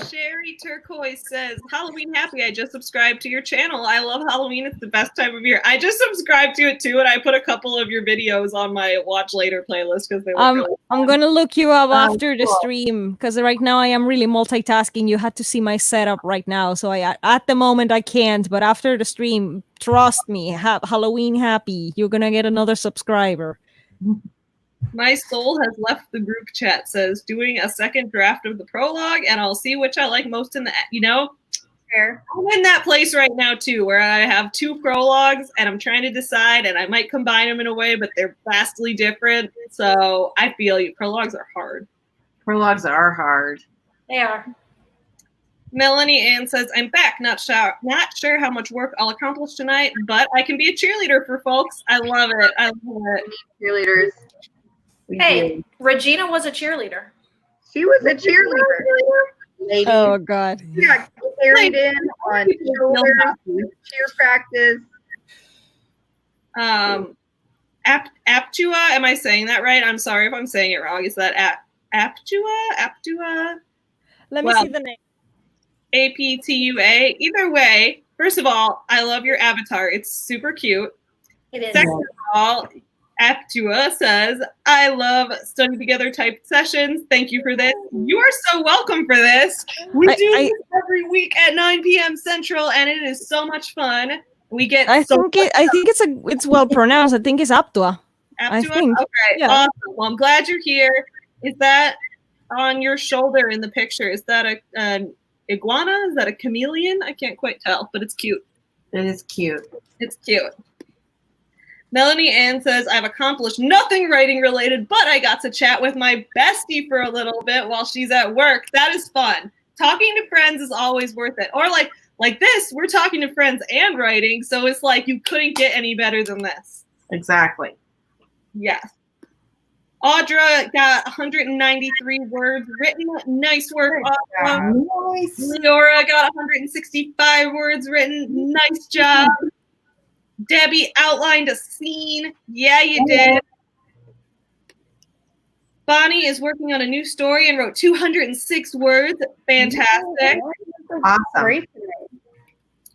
Sherry Turquoise says, Halloween happy. I just subscribed to your channel. I love Halloween. It's the best time of year. I just subscribed to it too, and I put a couple of your videos on my watch later playlist because they were really I'm gonna look you up after the stream because right now I am really multitasking. You had to see my setup right now, so at the moment I can't. But after the stream, trust me, Halloween happy. You're gonna get another subscriber. My soul has left the group chat, says, doing a second draft of the prologue, and I'll see which I like most in the, Fair. I'm in that place right now, too, where I have 2 prologues, and I'm trying to decide, and I might combine them in a way, but they're vastly different, so I feel you. Prologues are hard. Prologues are hard. They are. Melanie Ann says, I'm back. Not sure how much work I'll accomplish tonight, but I can be a cheerleader for folks. I love it. I love it. Cheerleaders. Hey, Regina was a cheerleader. She was a cheerleader. Lady. Oh God. Yeah, carried in on shoulders, cheer practice. Aptua, am I saying that right? I'm sorry if I'm saying it wrong. Is that Aptua? Let me see the name. APTUA. Either way, first of all, I love your avatar. It's super cute. It is. Second of all, Aptua says, I love study together type sessions. Thank you for this. You are so welcome for this. We do this every week at 9 p.m. Central, and it is so much fun. We get I think it's well pronounced. I think it's Aptua. Aptua? I think. Okay, Yeah. awesome. Well, I'm glad you're here. Is that on your shoulder in the picture? Is that an iguana? Is that a chameleon? I can't quite tell, but it's cute. It is cute. It's cute. Melanie Ann says, I've accomplished nothing writing related, but I got to chat with my bestie for a little bit while she's at work. That is fun. Talking to friends is always worth it. Or like this, we're talking to friends and writing, so it's like you couldn't get any better than this. Exactly. Yes. Audra got 193 words written. Nice work, Audra. Nice. Leora got 165 words written. Nice job. Debbie outlined a scene. Yeah, you did. Bonnie is working on a new story and wrote 206 words. Fantastic. Awesome.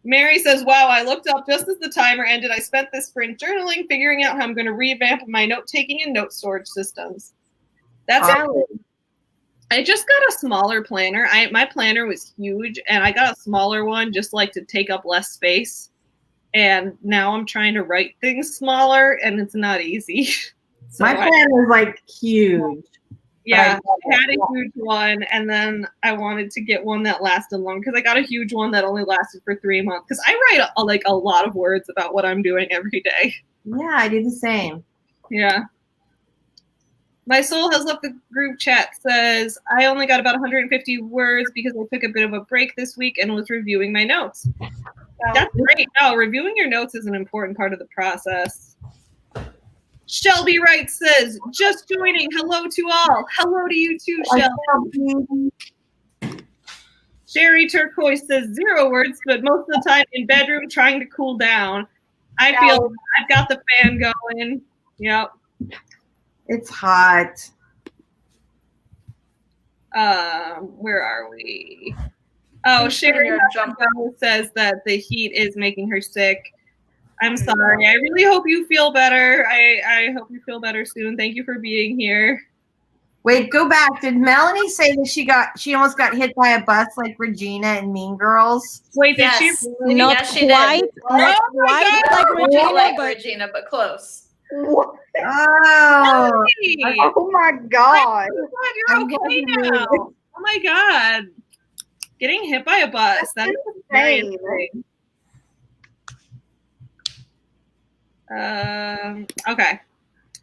Mary says, wow, I looked up just as the timer ended. I spent this sprint journaling, figuring out how I'm going to revamp my note-taking and note storage systems. That's it. I just got a smaller planner. My planner was huge, and I got a smaller one just like to take up less space. And now I'm trying to write things smaller, and it's not easy. So my plan was like huge. Yeah, I had a huge one, and then I wanted to get one that lasted long because I got a huge one that only lasted for 3 months. Because I write a lot of words about what I'm doing every day. Yeah, I do the same. Yeah. My soul has left the group chat. Says, I only got about 150 words because I took a bit of a break this week and was reviewing my notes. That's great. No, reviewing your notes is an important part of the process. Shelby Wright says, just joining. Hello to all. Hello to you too, Shelby. Sherry Turquoise says 0 words, but most of the time in bedroom trying to cool down. I feel I've got the fan going. Yep. It's hot. Where are we? Oh, Sherry says that the heat is making her sick. I'm sorry. I really hope you feel better. I hope you feel better soon. Thank you for being here. Wait, go back. Did Melanie say that she almost got hit by a bus like Regina and Mean Girls? Wait, did she? Really? Not Yes, she quite, did. not quite like Regina, like but Regina, but close. What? Oh, Hey, Oh my God. you're okay now. Oh my God. Getting hit by a bus. That is very insane. insane. Okay.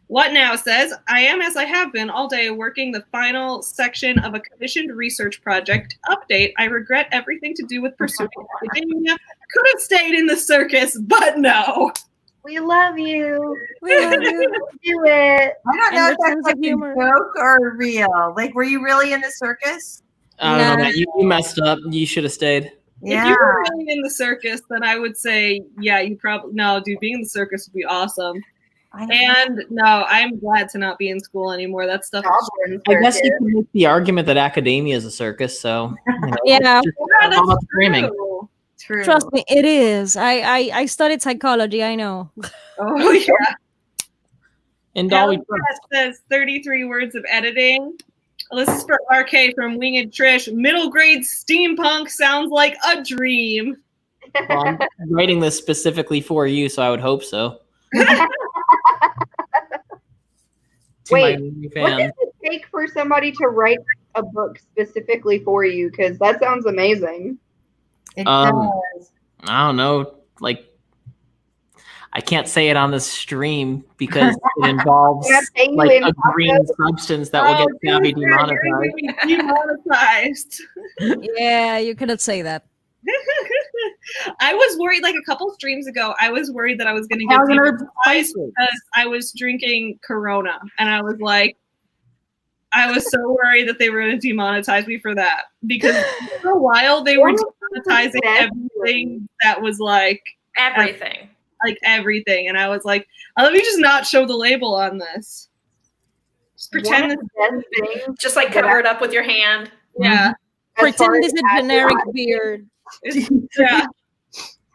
What Now says, I am as I have been all day working the final section of a commissioned research project. Update, I regret everything to do with pursuing academia. Could have stayed in the circus, but no. We love you. we love you. Do it. I don't know And if the that's sense like of a humor. joke or real. Like, were you really in the circus? I don't know, Nah. Matt. You messed up. You should have stayed. If you were really in the circus, then I would say, yeah, you probably, no, dude, being in the circus would be awesome. And no, I'm glad to not be in school anymore. That stuff. I guess you can make the argument that academia is a circus, so you know, Yeah. just Yeah, all about that's framing. true. True. Trust me, it is. I studied psychology. I know. Oh, yeah. And Dolly Hellcat says 33 words of editing. This is for RK from Winged Trish. Middle grade steampunk sounds like a dream. Well, I'm writing this specifically for you, so I would hope so. Wait, new what fan. does it take for somebody to write a book specifically for you? Because that sounds amazing. It Um, does. I don't know. Like, I can't say it on the stream because it involves Can I pay you like in a green tacos? substance that will get Savvy You're demonetized. gonna be demonetized. Yeah, you cannot say that. I was worried, like a couple streams ago, I was worried that I was going to get How are you gonna demonetized replace it? because I was drinking Corona. And I was like, I was so worried that they were going to demonetize me for that. Because for a while, they were demonetizing everything that was like Everything. everything. And I was like, let me just not show the label on this. Just pretend One of the best things Just like cover it up with your hand. yeah. as far Pretend as it's a generic beard. Yeah.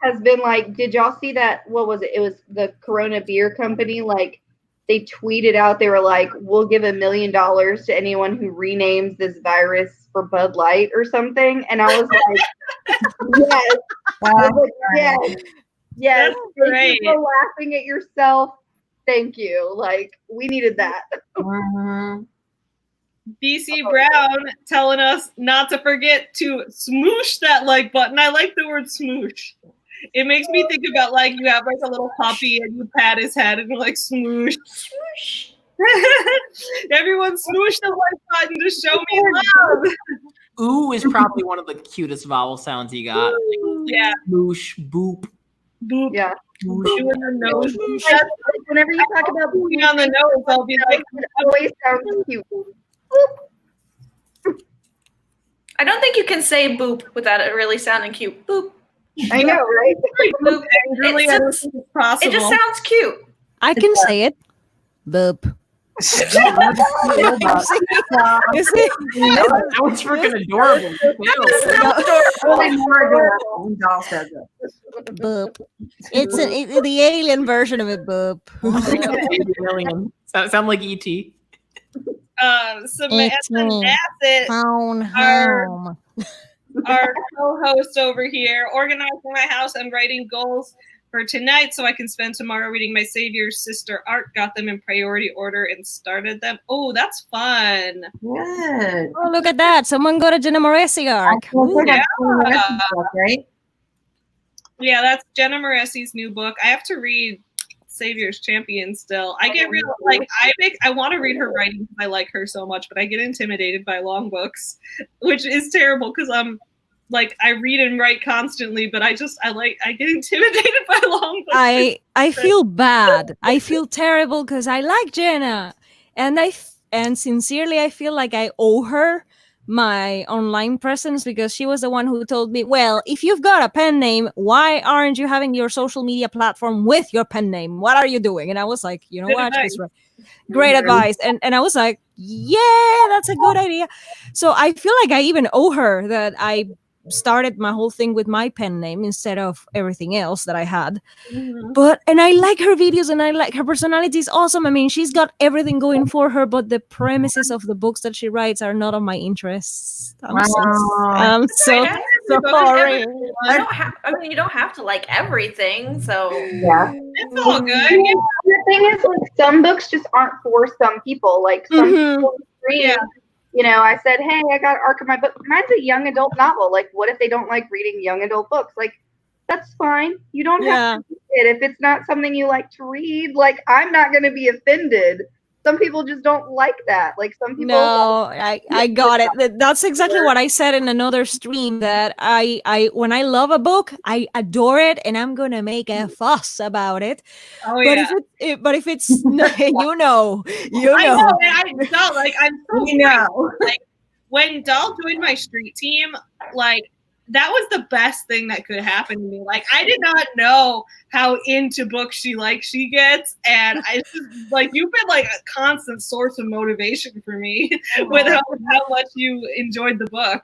has been like, did y'all see that? What was it? It was the Corona Beer Company. Like, they tweeted out, they were like, we'll give $1 million to anyone who renames this virus for Bud Light or something. And I was like, yes, I was like, yes, yes. That's Thank you great. for laughing at yourself. Thank you. Like, we needed that. Mhm. BC Brown telling us not to forget to smoosh that like button. I like the word smoosh. It makes me think about like you have like a little puppy and you pat his head and you're like smoosh. Swoosh. Everyone smoosh the like button to show me love. Ooh is probably one of the cutest vowel sounds you got. Yeah. Smoosh, boop, Boop. Yeah. smoosh. You in the nose. Like, whenever you talk about Booping on the nose, I'll be like, it always sounds cute. I don't think you can say boop without it really sounding cute. Boop. I know, right? boop angrily. I don't think it's possible. It just sounds cute. I can say it. Boop. You see? That was freaking adorable. Only more adorable when Doll says it. Boop. It's the alien version of it. Boop. Sound like ET. Samantha It's me. Nassett, Phone Our- home. our co-host over here, organizing my house and writing goals for tonight so I can spend tomorrow reading my Savior's Sister Art. Got them in priority order and started them. Oh, that's fun. Good. Oh, look at that. Someone got a Jenna Moresi arc. Ooh. Yeah. Right? Yeah, that's Jenna Moresi's new book. I have to read Savior's Champion still. I get real like I want to read her writing because I like her so much, but I get intimidated by long books, which is terrible because I'm like I read and write constantly, but I get intimidated by long books. I feel bad. I feel terrible because I like Jenna, and sincerely I feel like I owe her my online presence, because she was the one who told me, well, if you've got a pen name, why aren't you having your social media platform with your pen name? What are you doing? And I was like, you know Good what? advice. She's right. Great advice. And I was like, yeah, that's a good idea. So I feel like I even owe her that I started my whole thing with my pen name instead of everything else that I had. And I like her videos, and I like her personality is awesome. I mean, she's got everything going for her, but the premises of the books that she writes are not of my interests. I'm so sorry. You don't have to like everything. So Yeah. It's all good. The thing is, like, some books just aren't for some people. Like, some people read. Yeah. You know, I said, hey, I got Arc of my book. Mine's a young adult novel. Like, what if they don't like reading young adult books? Like, that's fine. You don't have to read it if it's not something you like to read. Like, I'm not going to be offended. Some people just don't like that. Like, some people. No, I got it. That's exactly what I said in another stream, that I when I love a book, I adore it, and I'm gonna make a fuss about it. Oh But yeah. but if it's you know. I know, and I felt like I'm so You know. like when Dahl joined my street team, like that was the best thing that could happen to me. Like I did not know how into books she gets, and I just like you've been like a constant source of motivation for me with how much you enjoyed the book.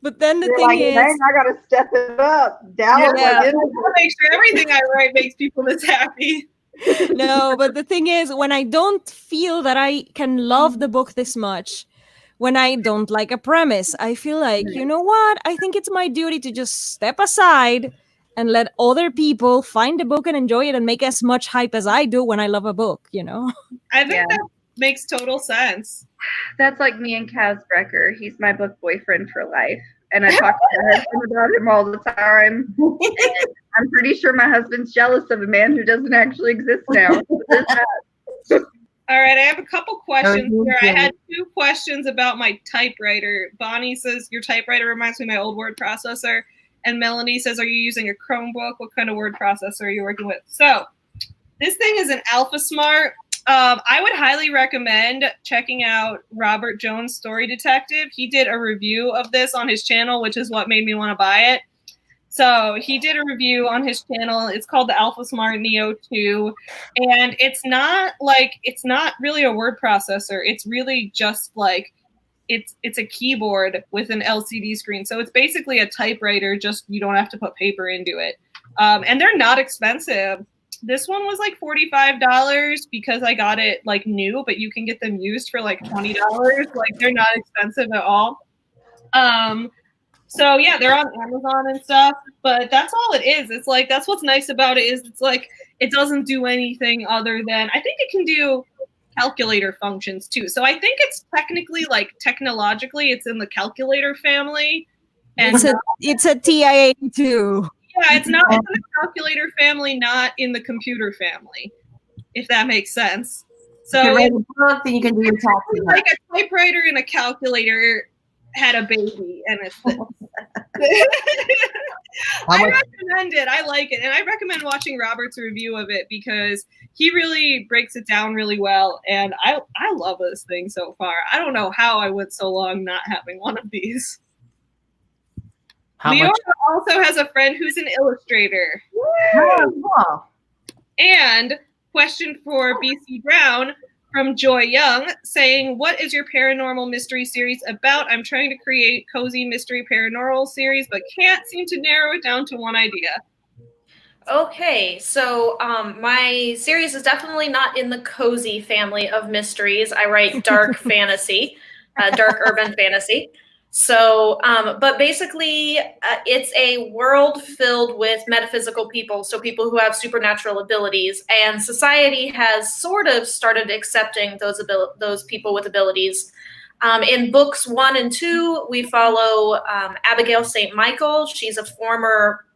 But then the You're thing like, is, dang, I gotta step it up. Down. Yeah. Like, I want to make sure everything I write makes people this happy. no, but the thing is, when I don't feel that I can love the book this much, when I don't like a premise, I feel like, you know what? I think it's my duty to just step aside and let other people find the book and enjoy it and make as much hype as I do when I love a book, you know? I think that makes total sense. That's like me and Kaz Brecker. He's my book boyfriend for life. And I talk to my husband about him all the time. And I'm pretty sure my husband's jealous of a man who doesn't actually exist now. So there's that. All right, I have a couple questions here. I had 2 questions about my typewriter. Bonnie says, your typewriter reminds me of my old word processor. And Melanie says, are you using a Chromebook? What kind of word processor are you working with? So this thing is an Alpha Smart. I would highly recommend checking out Robert Jones' Story Detective. He did a review of this on his channel, which is what made me want to buy it. So he did a review on his channel. It's called the Alpha Smart Neo 2. And it's not really a word processor. It's really just like, it's a keyboard with an LCD screen. So it's basically a typewriter, just you don't have to put paper into it. And they're not expensive. This one was like $45 because I got it like new, but you can get them used for like $20. Like they're not expensive at all. So yeah, they're on Amazon and stuff, but that's all it is. It's like, that's what's nice about it is it's like, it doesn't do anything other than, I think it can do calculator functions too. So I think it's technically like technologically, it's in the calculator family. And it's a TI-82. Yeah, it's not in the calculator family, not in the computer family, if that makes sense. So you read a book, then you can do your taxes. Like a typewriter and a calculator had a baby, and it's this. I recommend it. I like it, and I recommend watching Robert's review of it because he really breaks it down really well, and I love this thing so far. I don't know how I went so long not having one of these. Leora also has a friend who's an illustrator. Oh, and question for BC Brown from Joy Young saying, what is your paranormal mystery series about? I'm trying to create cozy mystery paranormal series, but can't seem to narrow it down to one idea. Okay, so my series is definitely not in the cozy family of mysteries. I write dark fantasy, dark urban fantasy. So, but basically, it's a world filled with metaphysical people, so people who have supernatural abilities, and society has sort of started accepting those people with abilities. In books 1 and 2, we follow Abigail St. Michael. She's a former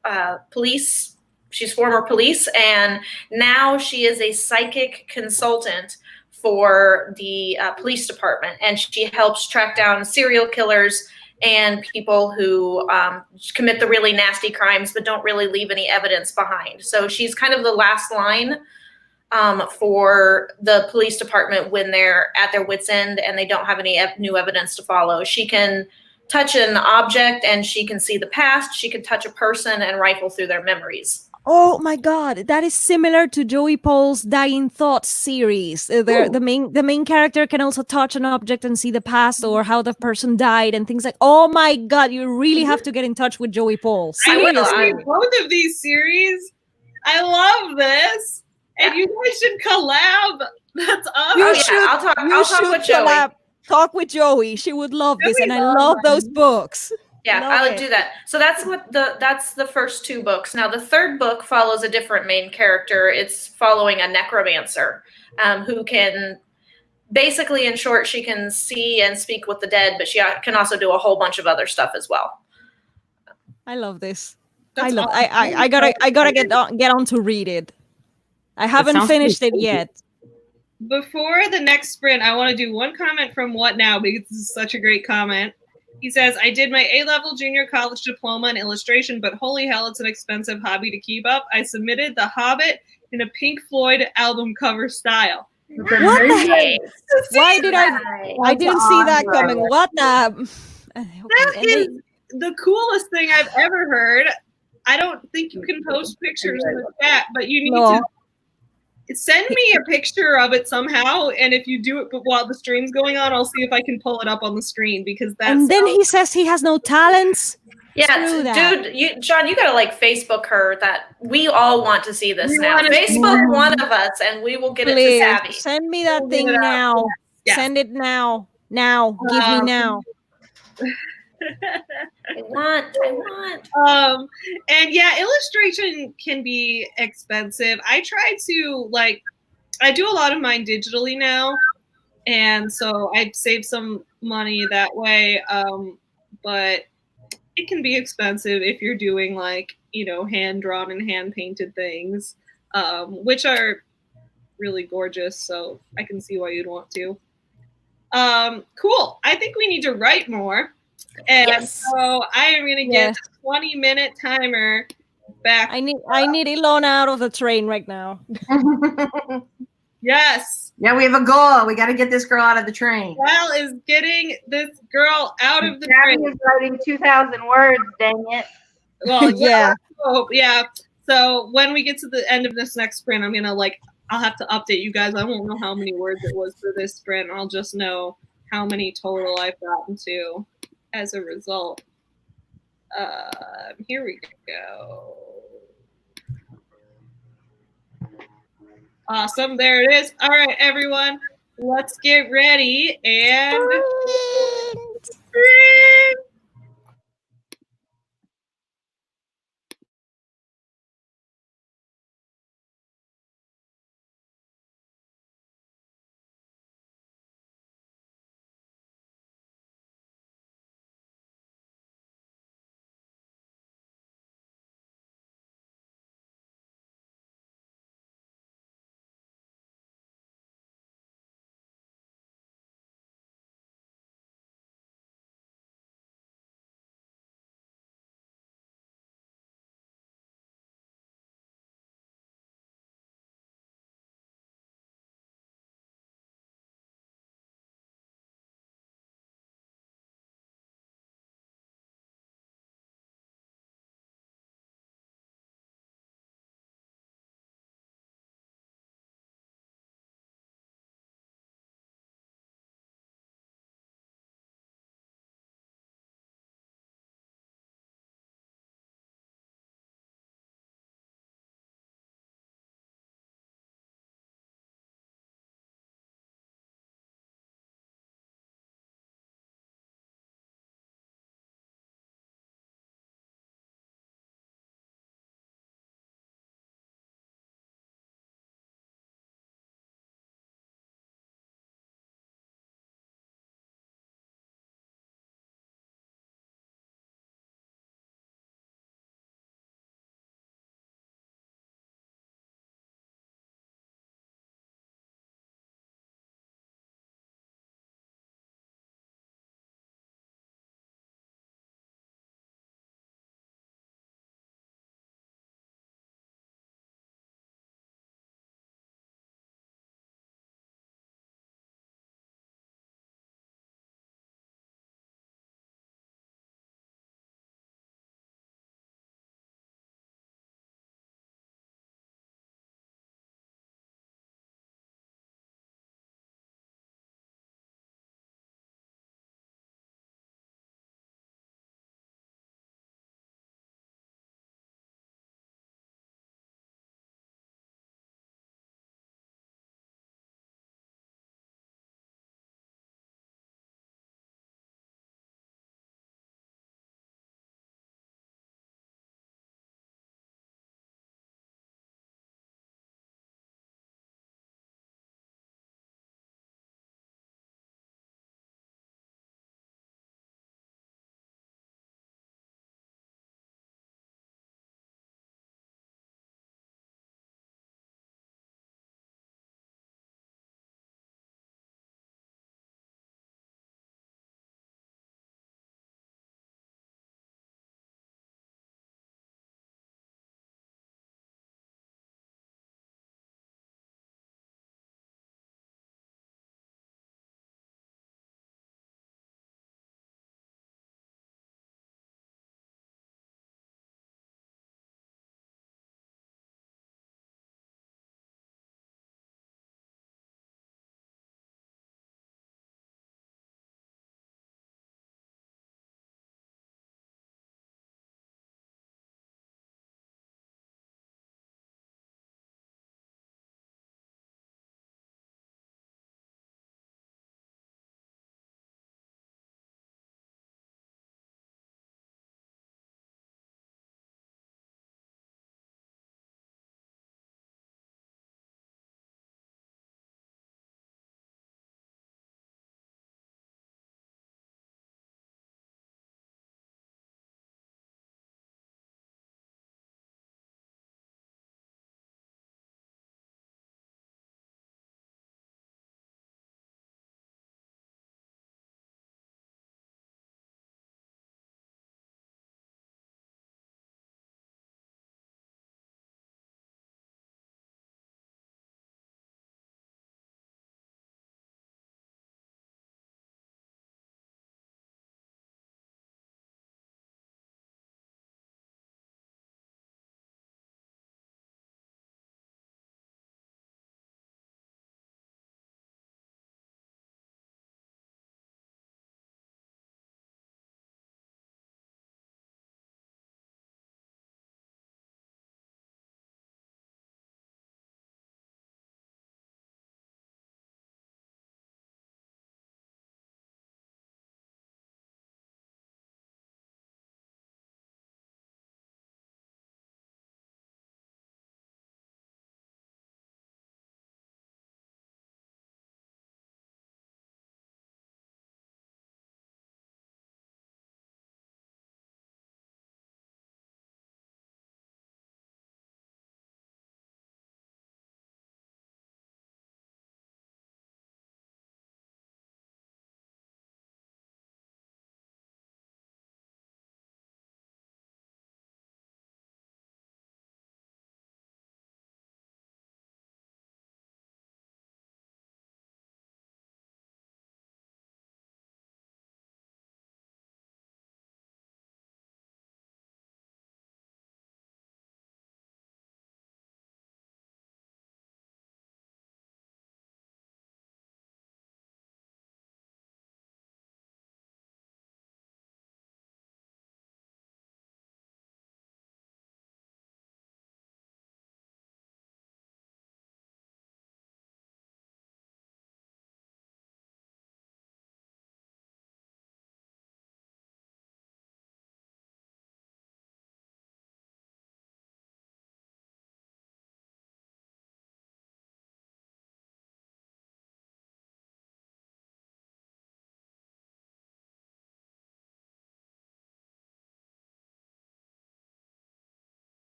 police. She's former police, and now she is a psychic consultant for the police department, and she helps track down serial killers and people who commit the really nasty crimes but don't really leave any evidence behind. So she's kind of the last line for the police department when they're at their wits' end and they don't have any new evidence to follow. She can touch an object and she can see the past. She can touch a person and rifle through their memories. Oh my God, that is similar to Joey Paul's Dying Thoughts series. The main character can also touch an object and see the past or how the person died and things like. Oh my God, you really have to get in touch with Joey Paul. Seriously, I will. Both of these series. I love this, and you guys should collab. That's awesome. You should. I'll talk with Joey. Talk with Joey. She would love this, and I love those books. Yeah, I would do that. So that's the first 2 books. Now the third book follows a different main character. It's following a necromancer who can basically, in short, she can see and speak with the dead, but she can also do a whole bunch of other stuff as well. I love this. That's awesome. I gotta get on to read it. I haven't finished it yet. Before the next sprint, I want to do one comment from What Now, because this is such a great comment. He says, I did my A-level junior college diploma in illustration, but holy hell, it's an expensive hobby to keep up. I submitted The Hobbit in a Pink Floyd album cover style. What the heck? Why did I didn't see that coming. What the? That is the coolest thing I've ever heard. I don't think you can post pictures in the chat, but you need to send me a picture of it somehow. And if you do it while the stream's going on, I'll see if I can pull it up on the screen, because that's. And then he says he has no talents. Yeah, dude, John, you gotta Facebook her that we all want to see this now. Facebook one of us, and we will get it to Savvy. Send me that thing now. Yeah. Send it now. Now, give me now. I want. And yeah, illustration can be expensive. I try to I do a lot of mine digitally now, and so I save some money that way. But it can be expensive if you're doing hand drawn and hand painted things, which are really gorgeous. So I can see why you'd want to. Cool. I think we need to write more. And so I am going to get a 20-minute timer back. I need Ilona out of the train right now. Yes. Yeah, we have a goal. We got to get this girl out of the train. Val is getting this girl out of the train. Is writing 2,000 words, dang it. Well, yeah. Yeah. So when we get to the end of this next sprint, I'm going to I'll have to update you guys. I won't know how many words it was for this sprint. I'll just know how many total I've gotten to as a result. Here we go. Awesome. There it is. All right, everyone. Let's get ready and sprint.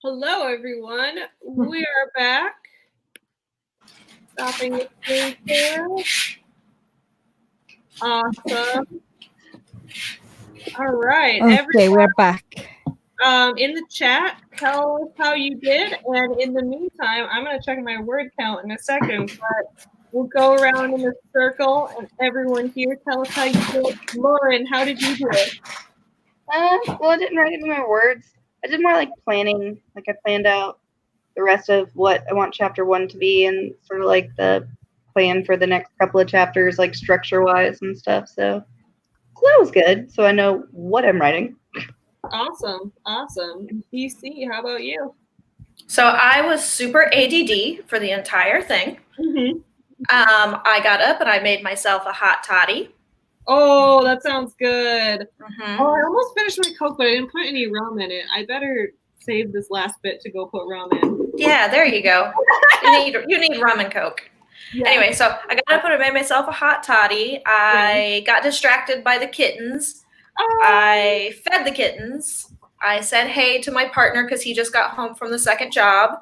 Hello, everyone. We are back. Stopping the screen share. Awesome. All right. Okay, we're back. In the chat, tell us how you did. And in the meantime, I'm going to check my word count in a second. But we'll go around in a circle, and everyone here, tell us how you did. Lauren, how did you do it? Well, I didn't write any more words. I did more like planning. Like I planned out the rest of what I want chapter 1 to be and sort of like the plan for the next couple of chapters, like structure-wise and stuff. So that was good. So I know what I'm writing. Awesome. DC, how about you? So I was super ADD for the entire thing. Mm-hmm. I got up and I made myself a hot toddy. Oh, that sounds good. Mm-hmm. Oh, I almost finished my Coke, but I didn't put any rum in it. I better save this last bit to go put rum in. Yeah, there you go. You need rum and Coke. Yeah. Anyway, so I got up and I made myself a hot toddy. I got distracted by the kittens. Oh. I fed the kittens. I said hey to my partner because he just got home from the second job.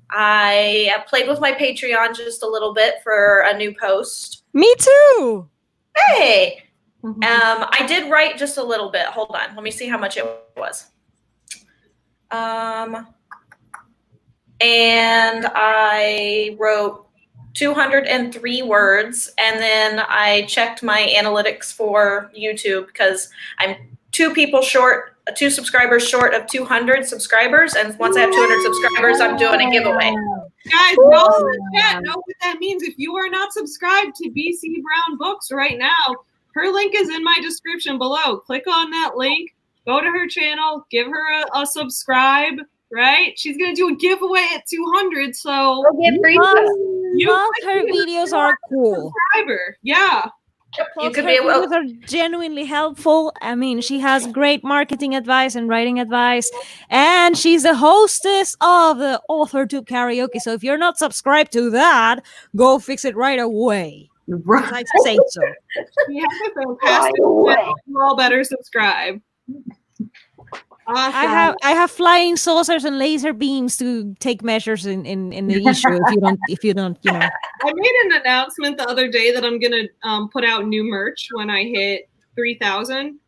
I played with my Patreon just a little bit for a new post. Me too. Hey. Mm-hmm. I did write just a little bit. Hold on. Let me see how much it was. And I wrote 203 words, and then I checked my analytics for YouTube because I'm 2 subscribers short of 200 subscribers, and once I have 200 subscribers, I'm doing a giveaway. Guys, y'all in the chat know what that means. If you are not subscribed to BC Brown Books right now, her link is in my description below. Click on that link, go to her channel, give her a subscribe. Right? She's going to do a giveaway at 200, so her videos are cool. Subscriber. Yeah. You could be videos are genuinely helpful. I mean, she has great marketing advice and writing advice, and she's the hostess of the AuthorTube karaoke. So if you're not subscribed to that, go fix it right away. Right. I say so. We have a fantastic channel. You all better subscribe. Awesome. I have flying saucers and laser beams to take measures in the issue if you don't I made an announcement the other day that I'm gonna put out new merch when I hit 3,000.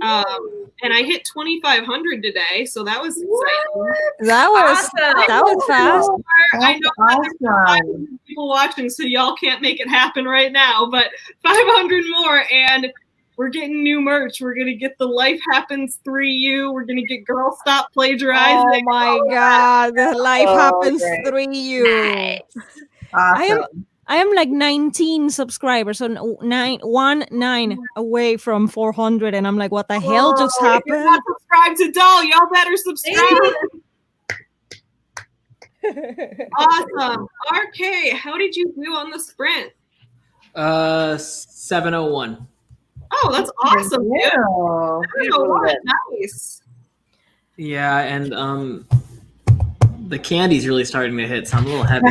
And I hit 2,500 today, so that was exciting. That was fast. I know people watching, so y'all can't make it happen right now, but 500 more and we're getting new merch. We're going to get the Life Happens 3U. We're going to get Girl Stop Plagiarizing. Oh my God. The Life Happens 3U. Nice. Awesome. I am like 19 subscribers, so 19 away from 400. And I'm like, what the hell just happened? If you're not subscribed to Doll, y'all better subscribe. Awesome. RK, how did you do on the sprint? 701. Oh, that's awesome, dude. 701, nice. Yeah, and the candy's really starting to hit, so I'm a little heavy.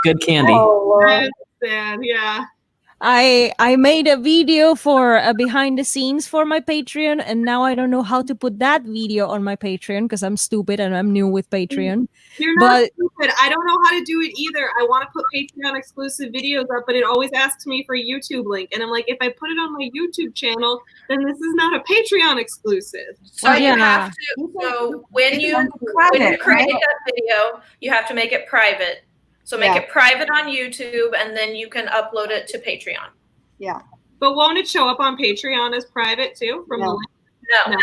Good candy. I understand, yeah. I made a video for behind the scenes for my Patreon, and now I don't know how to put that video on my Patreon because I'm stupid and I'm new with Patreon. You're not stupid. I don't know how to do it either. I want to put Patreon exclusive videos up, but it always asks me for a YouTube link. And I'm like, if I put it on my YouTube channel, then this is not a Patreon exclusive. So you have to, so when you create that video, you have to make it private. So make it private on YouTube, and then you can upload it to Patreon. Yeah. But won't it show up on Patreon as private too? From the link? No.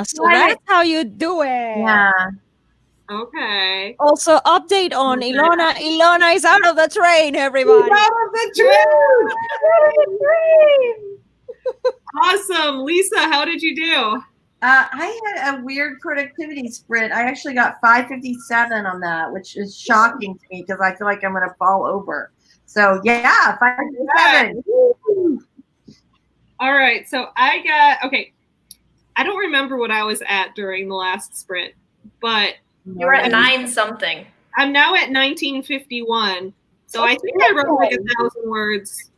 So that's how you do it. Yeah. Okay. Also, update on Ilona. Ilona is out of the train, everybody. She's out of the train. Awesome. Lisa, how did you do? I had a weird productivity sprint. I actually got 557 on that, which is shocking to me because I feel like I'm going to fall over. So, yeah, 557. All right. So I don't remember what I was at during the last sprint, but you were at 9 something. I'm now at 1951. So I think I wrote like 1,000 words.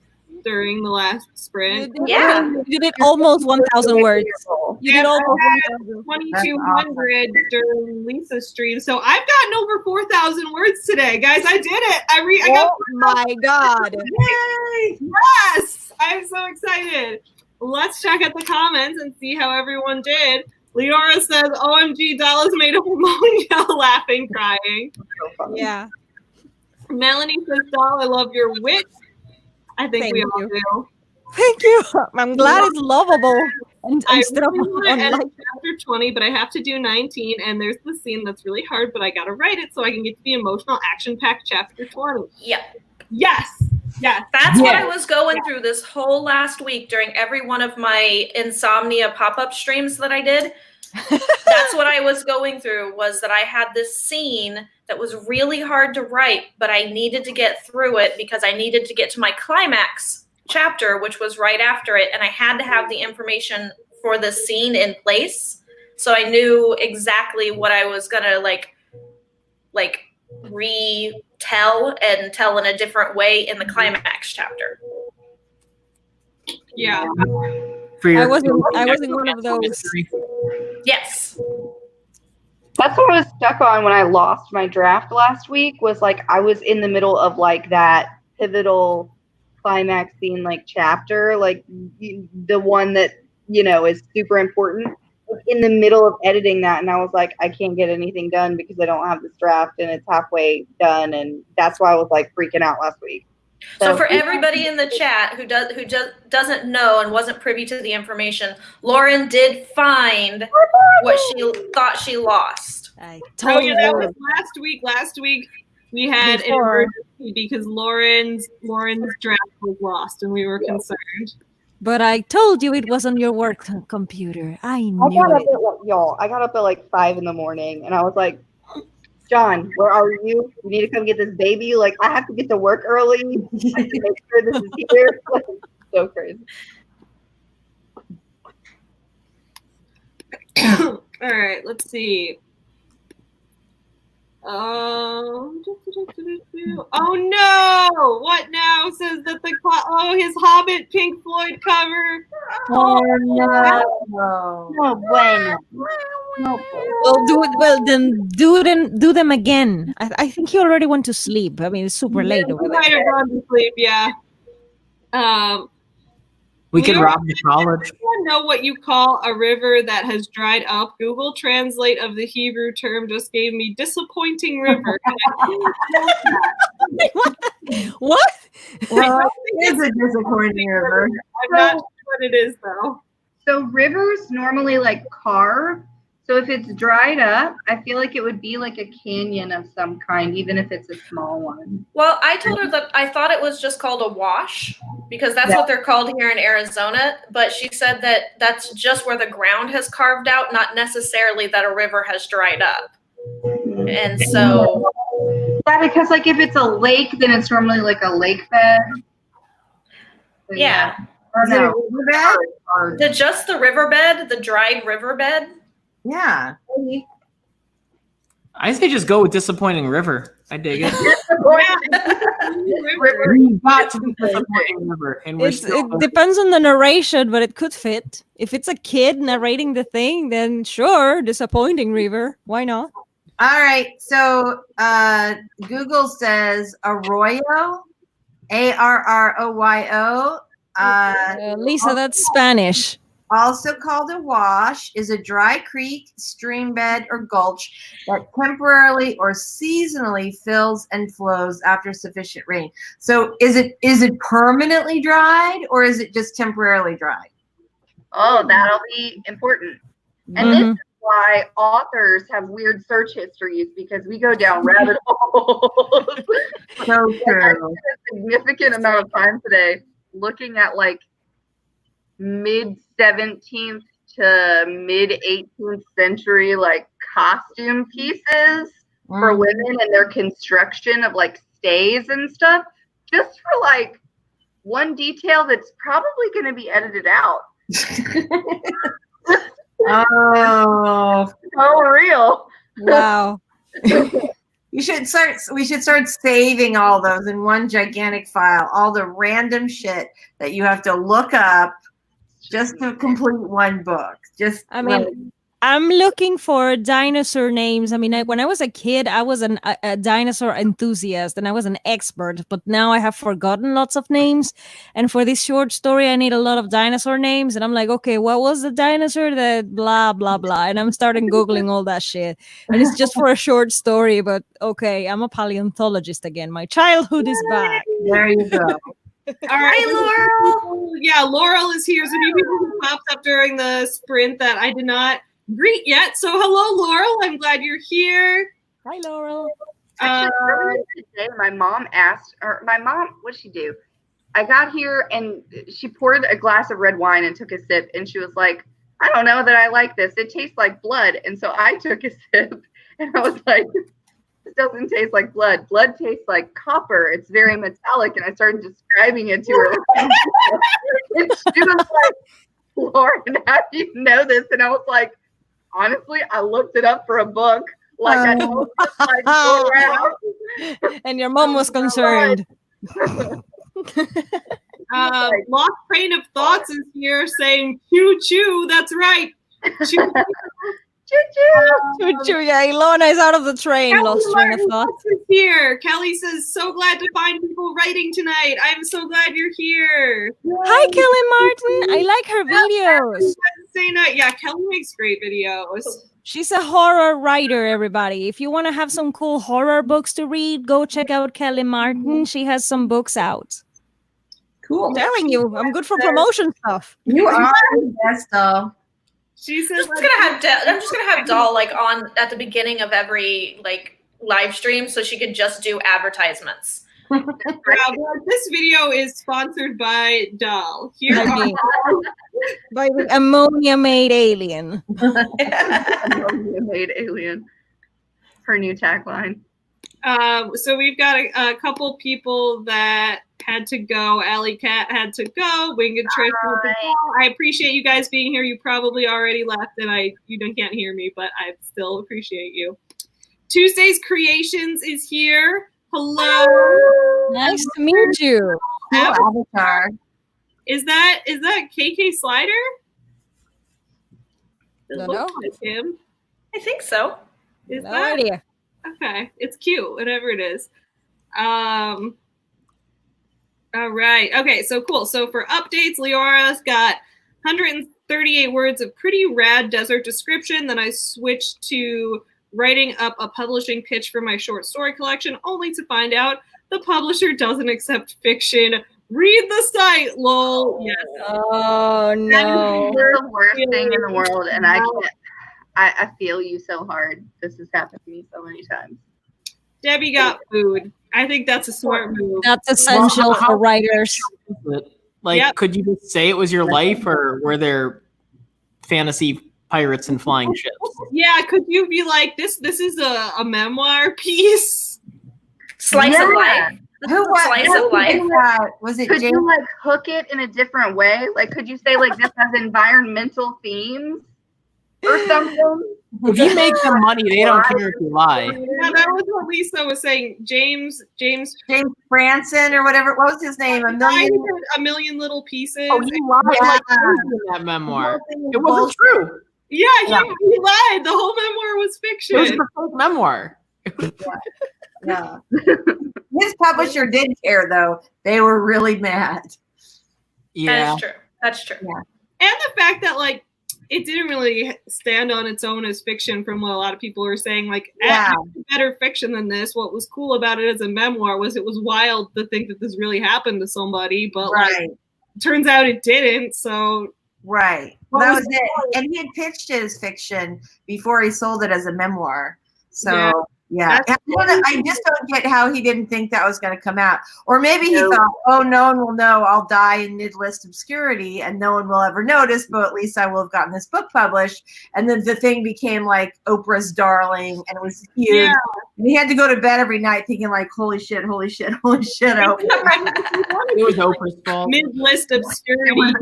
during the last sprint. Yeah. You did almost 1,000 words. You did And I almost had 1,000. 2,200 during Lisa's stream. So I've gotten over 4,000 words today, guys. I did it. I got. Oh my God. Yay! Yes, I'm so excited. Let's check out the comments and see how everyone did. Leora says, "OMG, Dallas made a pneumonia, laughing, crying." Yeah. Melanie says, "Doll, I love your wit." I think Thank we all you. do. Thank you. I'm glad it's lovable. And I instead of really want to end unlike. chapter 20, but I have to do 19, and there's the scene that's really hard, but I gotta write it so I can get to the emotional, action-packed chapter 20. Yep. Yes. Yes. That's what I was going through this whole last week during every one of my insomnia pop-up streams that I did. That's what I was going through, was that I had this scene that was really hard to write, but I needed to get through it because I needed to get to my climax chapter, which was right after it, and I had to have the information for the scene in place, so I knew exactly what I was gonna like retell and tell in a different way in the climax chapter. Yeah. I wasn't one of those. Yes. That's what I was stuck on when I lost my draft last week, was like I was in the middle of like that pivotal climax scene, like chapter, like the one that, you know, is super important, in the middle of editing that, and I was like, I can't get anything done because I don't have this draft and it's halfway done, and that's why I was like freaking out last week. So for everybody in the chat who doesn't know and wasn't privy to the information, Lauren did find what she thought she lost. I Oh told yeah, that you. was last week. Last week we had an Before. emergency because Lauren's draft was lost, and we were concerned. But I told you it was on your work computer. I knew it. I got up at like 5 in the morning, and I was like, John, where are you? You need to come get this baby. Like, I have to get to work early. I have to make sure this is here. Like, so crazy. All right, let's see. Oh no! What now? Says that his Hobbit Pink Floyd cover. Oh no. No bueno. No bueno. Well, then do them again. I think he already went to sleep. I mean, it's super late over He might there. have gone to sleep. Yeah. We could Leo, rob the college. Does anyone know what you call a river that has dried up? Google Translate of the Hebrew term just gave me disappointing river. What? Well, it is a disappointing river. I'm not sure what it is though. So rivers normally like carve. So if it's dried up, I feel like it would be like a canyon of some kind, even if it's a small one. Well, I told her that I thought it was just called a wash because that's what they're called here in Arizona. But she said that that's just where the ground has carved out, not necessarily that a river has dried up. And so, Yeah, because like if it's a lake, then it's normally like a lake bed. So, yeah. Or Is it a no. riverbed? Just the riverbed, the dried riverbed. Yeah. I say just go with disappointing river. I dig it. River. We've got to be disappointing river, and It depends on the narration, but it could fit. If it's a kid narrating the thing, then sure, disappointing river. Why not? All right. So Google says arroyo, ARROYO. Lisa, that's Spanish. Also called a wash, is a dry creek, stream bed, or gulch that temporarily or seasonally fills and flows after sufficient rain. So is it permanently dried, or is it just temporarily dried? Oh, that'll be important. And this is why authors have weird search histories, because we go down rabbit holes. So I true. spent a significant amount of time today looking at like mid-17th to mid-18th century like costume pieces for women and their construction of like stays and stuff, just for like one detail that's probably going to be edited out. Oh, So real. Wow. We should start saving all those in one gigantic file. All the random shit that you have to look up just to complete one book. I mean, I'm looking for dinosaur names. I mean, when I was a kid, I was a dinosaur enthusiast and I was an expert, but now I have forgotten lots of names. And for this short story, I need a lot of dinosaur names. And I'm like, okay, what was the dinosaur that blah, blah, blah. And I'm starting Googling all that shit. And it's just for a short story, but okay, I'm a paleontologist again. My childhood is back. There you go. All right, Laurel. Yeah, Laurel is here. So many people who popped up during the sprint that I did not greet yet. So hello, Laurel. I'm glad you're here. Hi, Laurel. Actually, earlier today, my mom, what'd she do? I got here and she poured a glass of red wine and took a sip. And she was like, I don't know that I like this. It tastes like blood. And so I took a sip and I was like, this doesn't taste like blood. Blood tastes like copper. It's very metallic. And I started describing it to her. And she was like, Lauren, how do you know this? And I was like, honestly, I looked it up for a book. Like I know, like, go around. And your mom was concerned. Lost Train of Thoughts is here saying choo choo. That's right. Choo choo. Yeah, Ilona is out of the train. Kelly Lost Train of Thoughts is here. Kelly says, so glad to find people writing tonight. I'm so glad you're here. Hi, Kelly Martin. I like her videos. Yeah, Kelly makes great videos. She's a horror writer, everybody. If you want to have some cool horror books to read, go check out Kelly Martin. She has some books out. Cool. I'm telling you, I'm good for promotion stuff. You are the best, though. She says, I'm just gonna have Doll like on at the beginning of every like live stream so she could just do advertisements. This video is sponsored by Doll. Here by the ammonia-made alien. Ammonia-made alien. Her new tagline. So we've got a couple people that had to go. Alley Cat had to go. Winged Trish had to go. I appreciate you guys being here. You probably already left and you can't hear me, but I still appreciate you. Tuesday's Creations is here. Hello. Nice to meet you. Cool avatar. Is that KK Slider? It No. looks like him. I think so. Is No that? idea. Okay, it's cute, whatever it is. All right. Okay, so cool. So for updates, Leora's got 138 words of pretty rad desert description. Then I switched to writing up a publishing pitch for my short story collection, only to find out the publisher doesn't accept fiction. Read the site, lol. Yes. Oh no. That is the worst thing in the world, and I can't. I feel you so hard. This has happened to me so many times. Debbie got food. I think that's a smart move. That's essential for writers. Like, could you just say it was your life, or were there fantasy pirates and flying ships? Yeah, could you be like, this is a memoir piece? Slice of life. Slice of life. Was it Could James? you like hook it in a different way? Like, could you say like this has environmental themes or something? If you make them money, they don't care if you lie. Yeah, that was what Lisa was saying. James Branson or whatever. What was his name? A million little pieces. Oh, he lied like crazy in that memoir. It wasn't true. Yeah, he lied. The whole memoir was fiction. It was a fake memoir. Yeah. His publisher did care, though. They were really mad. Yeah. That's true. Yeah. And the fact that like it didn't really stand on its own as fiction from what a lot of people were saying. Like, better fiction than this. What was cool about it as a memoir was it was wild to think that this really happened to somebody, but like, turns out it didn't. So that was it. And he had pitched it as fiction before he sold it as a memoir. So yeah. I just don't get how he didn't think that was going to come out. Or maybe he thought, oh, no one will know. I'll die in mid-list obscurity and no one will ever notice, but at least I will have gotten this book published. And then the thing became like Oprah's darling and it was huge. Yeah. And he had to go to bed every night thinking like, holy shit, Oprah. It was Oprah's fault. Mid-list obscurity. I blame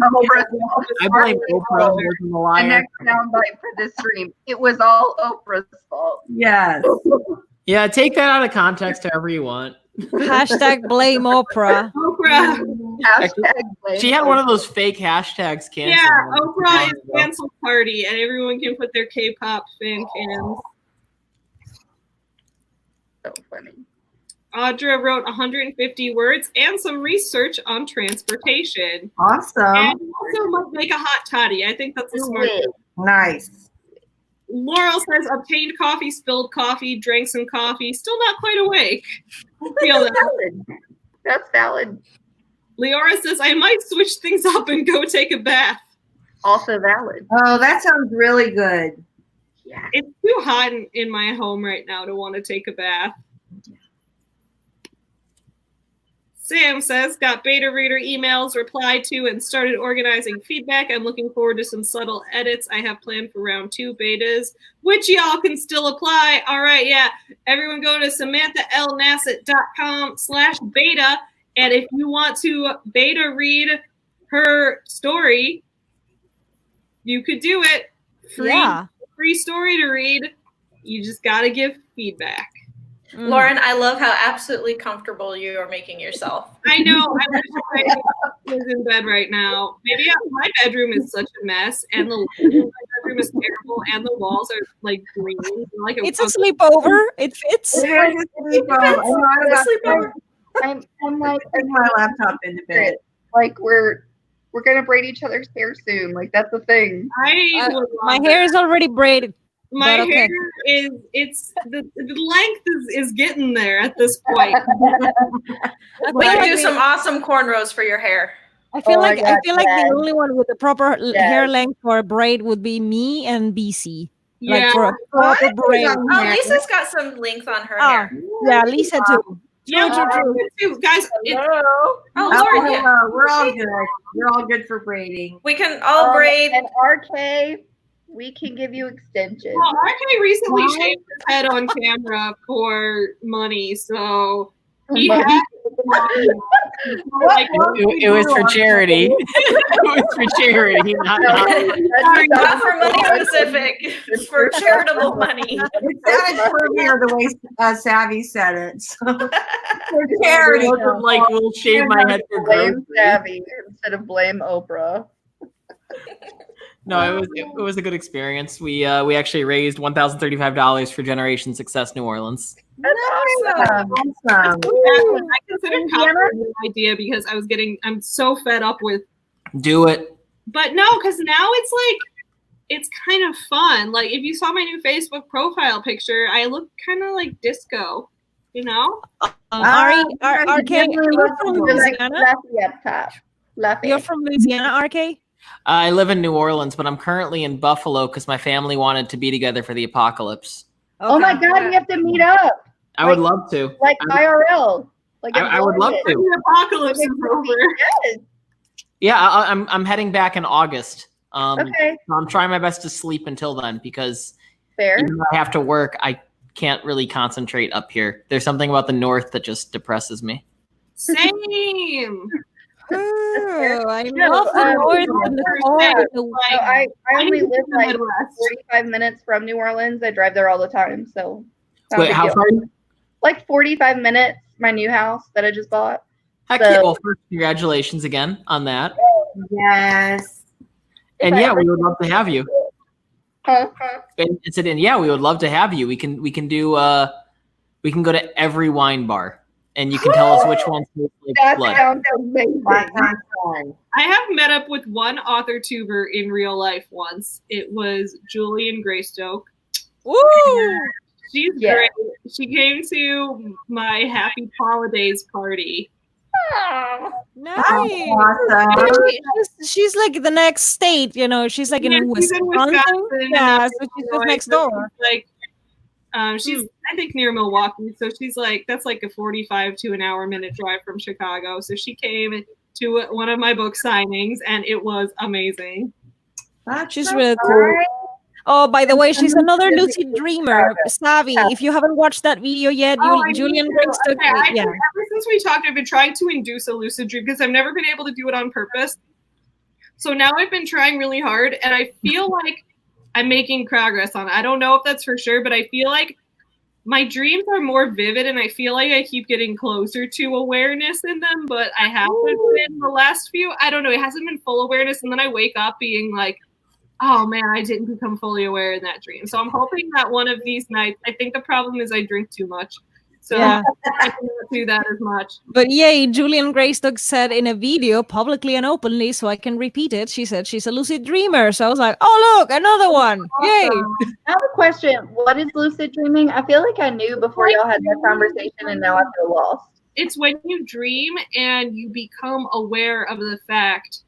Oprah. The next soundbite for this stream. It was all Oprah's fault. Yes. Yeah, take that out of context however you want. Hashtag blame Oprah. Oprah. She had one of those fake hashtags canceled. Yeah, Oprah is cancel party, and everyone can put their K-pop fan cams. So funny. Audra wrote 150 words and some research on transportation. Awesome. And also might make a hot toddy. I think that's a smart thing. Nice. Laurel says, obtained coffee, spilled coffee, drank some coffee, still not quite awake. I feel that. That's valid. Leora says, I might switch things up and go take a bath. Also valid. Oh, that sounds really good. Yeah. It's too hot in my home right now to want to take a bath. Sam says, got beta reader emails, replied to, and started organizing feedback. I'm looking forward to some subtle edits I have planned for round 2 betas, which y'all can still apply. All right, yeah. Everyone go to samanthallnassett.com/beta. And if you want to beta read her story, you could do it. Free story to read. You just got to give feedback. Lauren, I love how absolutely comfortable you are making yourself. I know. I wish I was in bed right now. Maybe my bedroom is such a mess, and my bedroom is terrible, and the walls are like green. Like It's a sleepover. It fits. It is a sleepover. I'm like, Take my laptop into bed. like we're gonna braid each other's hair soon. Like that's the thing. My hair is already braided. My but okay. hair is the length is getting there at this point. We can do some awesome cornrows for your hair. I feel like God, the only one with the proper hair length for a braid would be me and BC. Yeah. Like for a proper braid. Oh, Lisa's got some length on her hair. Yeah, Lisa too. Yeah, true. Guys, Oh, Lauren, yeah. We're all good. We're all good for braiding. We can all braid. And RK, we can give you extensions. well, RK recently shaved his head on camera for money, so he had It was for charity. It was for charity, not Not for money specific. It's for charitable money. It sounded funnier the way Savvy said it. So. For charity. like we'll shave my head for Blame growth. Savvy instead of blame Oprah. No, it was a good experience. We actually raised $1,035 for Generation Success New Orleans. That's awesome. Awesome. I considered copying the idea because I'm so fed up with. Do it. But no, because now it's kind of fun. Like if you saw my new Facebook profile picture, I look kind of like disco, you know? RK, you're from Louisiana? Fluffy up top. Fluffy. You're from Louisiana, RK? I live in New Orleans, but I'm currently in Buffalo because my family wanted to be together for the apocalypse. Oh my God, we have to meet up. I would love to. Like IRL. Like I would love to. The apocalypse is over. Yes. Yeah, I'm heading back in August. Okay. So I'm trying my best to sleep until then because Fair. even though I have to work, I can't really concentrate up here. There's something about the north that just depresses me. Same. Oh, I No, love the north and the cold. and the- So I only live the like Midwest. 45 minutes from New Orleans. I drive there all the time. So not a Wait, big how deal. far? Like 45 minutes, my new house that I just bought. Heck So- yeah. Well, first, congratulations again on that. Yes. And yeah, we would love to have you. Huh? And it's and yeah, we would love to have you. We can do we can go to every wine bar and you can tell us which ones taste like That blood. sounds amazing. That sounds fun. I have met up with one AuthorTuber in real life once. It was Julian Greystoke. Woo! She's Yeah. great. She came to my Happy Holidays party. Aw. Nice. Awesome. She's like the next state, you know. She's like Yeah, in she's in Wisconsin. Wisconsin, Yeah, and so she's Illinois, just next so door. she's like, she's I think near Milwaukee, so she's like that's like a 45 to an hour minute drive from Chicago. So she came to one of my book signings, and it was amazing. She's really cool. Oh, by the way, she's another Really lucid dreamer, Savvy. If you haven't watched that video yet, I Julian need to. Greystoke. Okay, Yeah. ever since we talked, I've been trying to induce a lucid dream because I've never been able to do it on purpose. So now I've been trying really hard, and I feel like I'm making progress on it. I don't know if that's for sure, but I feel like my dreams are more vivid, and I feel like I keep getting closer to awareness in them, but I haven't been the last few. I don't know. It hasn't been full awareness, and then I wake up being like, oh man, I didn't become fully aware in that dream. So I'm hoping that one of these nights, I think the problem is I drink too much. So Yeah. I cannot do that as much. But yay, Julian Greystock said in a video publicly and openly, so I can repeat it. She said she's a lucid dreamer. So I was like, oh, look, another one. Yay. I have a question. What is lucid dreaming? I feel like I knew before y'all had that conversation, and now I feel lost. It's when you dream and you become aware of the fact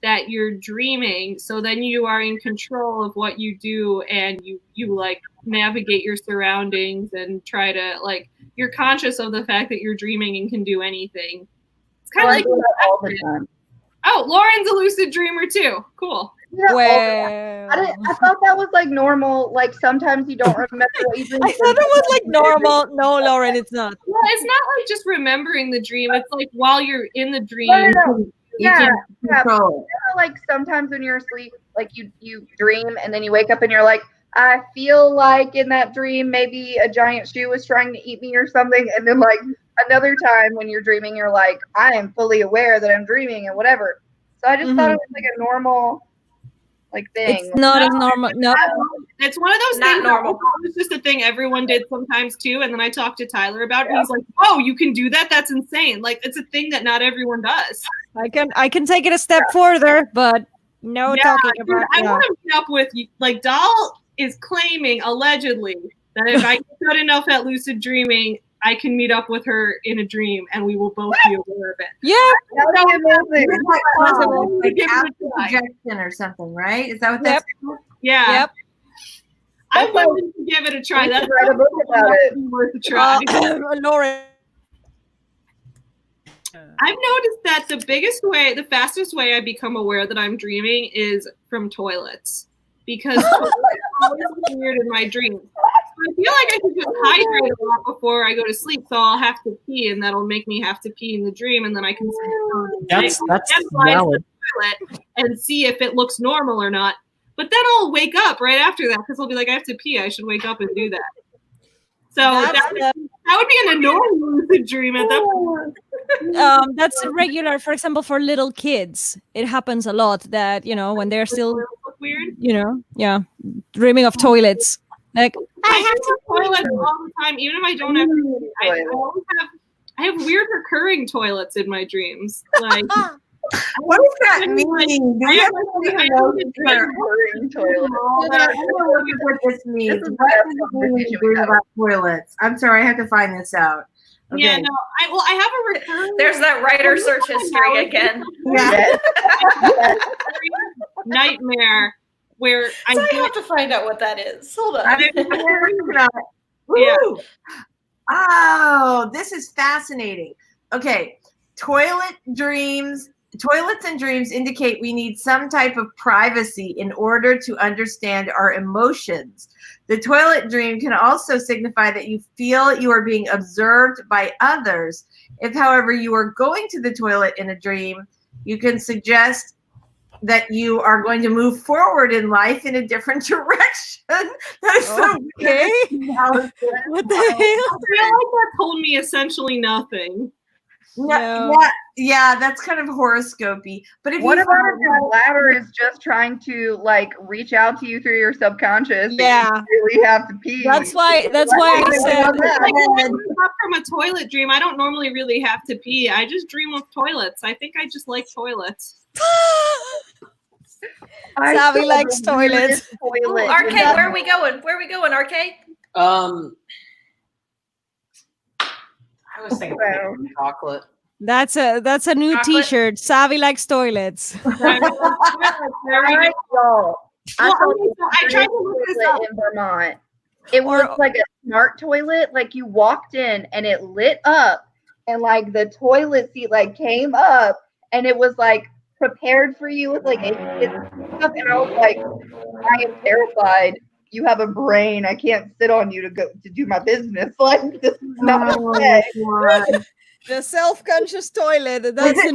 that you're dreaming. So then you are in control of what you do, and you like navigate your surroundings and try to like, you're conscious of the fact that you're dreaming and can do anything. It's kind of like all the time. Oh, Lauren's a lucid dreamer too. Cool. Yeah, Well, I thought that was like normal. Like sometimes you don't remember what you dreamed. I thought it was like normal. No, Lauren, it's not. Well, it's not like just remembering the dream. It's like while you're in the dream, No. you Yeah, can Control. like sometimes when you're asleep, like you dream and then you wake up and you're like, I feel like in that dream maybe a giant shoe was trying to eat me or something, and then like another time when you're dreaming, you're like, I am fully aware that I'm dreaming and whatever. So I just thought it was like a normal like thing. It's not as normal. No. It's one of those Not things. normal. It's just a thing everyone did sometimes too. And then I talked to Tyler about it. And he's like, "Oh, you can do that? That's insane! Like it's a thing that not everyone does." I can take it a step further, but no talking dude, about I want to meet up with you. Like Doll is claiming allegedly that if I get good enough at lucid dreaming, I can meet up with her in a dream, and we will both be aware of it. Yeah. That would be amazing. It's like possible, like Give it a astral try. projection or something, right? Is that what that's called? Yeah. Yep. I'm willing to give it a try. We That's should write a book about it. worth a try. Lauren. I've noticed that the fastest way I become aware that I'm dreaming is from toilets, because toilets are always weird in my dreams. I feel like I should just hydrate a lot before I go to sleep, so I'll have to pee, and that'll make me have to pee in the dream, and then I can That's slide to valid. the toilet and see if it looks normal or not. But then I'll wake up right after that because I'll be like, I have to pee. I should wake up and do that. So that would be an annoying lucid dream at that point. That's regular, for example, for little kids. It happens a lot that, when they're still, Weird. dreaming of toilets. Like, I have to toilets all the time, even if I don't have. I have weird recurring toilets in my dreams. Like, What does that mean? Do I you have have Recurring toilet. what this means? This is What the does best it mean conversation to we've dream had. about toilets? I'm sorry, I have to find this out. Okay. Yeah, no. I have a recurring There's that writer search history again. Yeah. nightmare where I So I get have to find out what that is. Hold on. Woo! Oh, this is fascinating. Okay, toilets and dreams indicate we need some type of privacy in order to understand our emotions. The toilet dream can also signify that you feel you are being observed by others. If, however, you are going to the toilet in a dream, you can suggest that you are going to move forward in life in a different direction. That is so okay. weird. What the hell? I feel like that told me essentially nothing. No. Yeah, that's kind of horoscopy. But if What you about if your bladder is just trying to like reach out to you through your subconscious? Yeah. And you really have to pee. That's why I said Like when I wake up from a toilet dream, I don't normally really have to pee. I just dream of toilets. I think I just like toilets. Savvy likes toilets. Toilet. RK, where are we going? Where are we going, RK? I was thinking Wow. chocolate. That's a new Chocolate? T-shirt. Savvy likes toilets. All right, y'all. Well, I I tried to look this up. in Vermont. It was like a smart toilet. Like you walked in and it lit up, and like the toilet seat like came up, and it was like prepared for you with like stuff. And I was like, I am terrified. You have a brain. I can't sit on you to do my business. Like this is not okay. The self-conscious toilet. That's the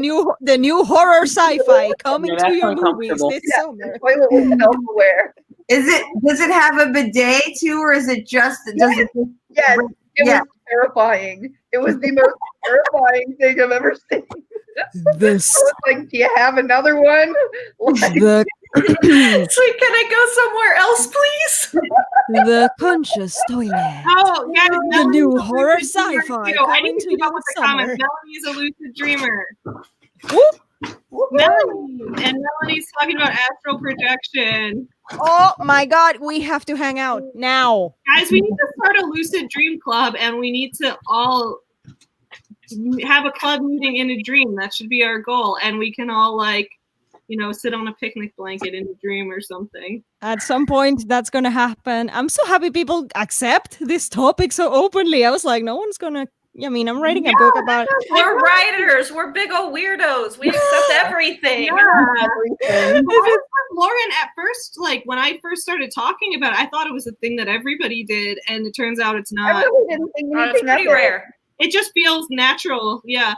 new horror sci-fi coming Yeah, to that's your movies uncomfortable. this The summer. toilet was self-aware. Does it have a bidet too, or is it just does it? Yes, it Yeah. was terrifying. It was the most terrifying thing I've ever seen. This I was like, do you have another one? Like, the Wait, can I go somewhere else, please? the conscious toilet. Oh, guys, The Melanie's new a horror lucid dreamer, sci-fi too. I coming need to to keep you up with this the comments. summer. Melanie's a lucid dreamer. Whoop. Melanie, and Melanie's talking about astral projection. Oh my God, we have to hang out now. Guys, we need to start a lucid dream club, and we need to all have a club meeting in a dream. That should be our goal, and we can all sit on a picnic blanket in a dream or something. At some point, that's gonna happen. I'm so happy people accept this topic so openly. I was like, no one's gonna. I mean, I'm writing a book about. We're writers. We're big old weirdos. We accept everything. Yeah. Lauren, at first, when I first started talking about it, I thought it was a thing that everybody did, and it turns out it's I not. really didn't think It's anything pretty of it. rare. It just feels natural. Yeah.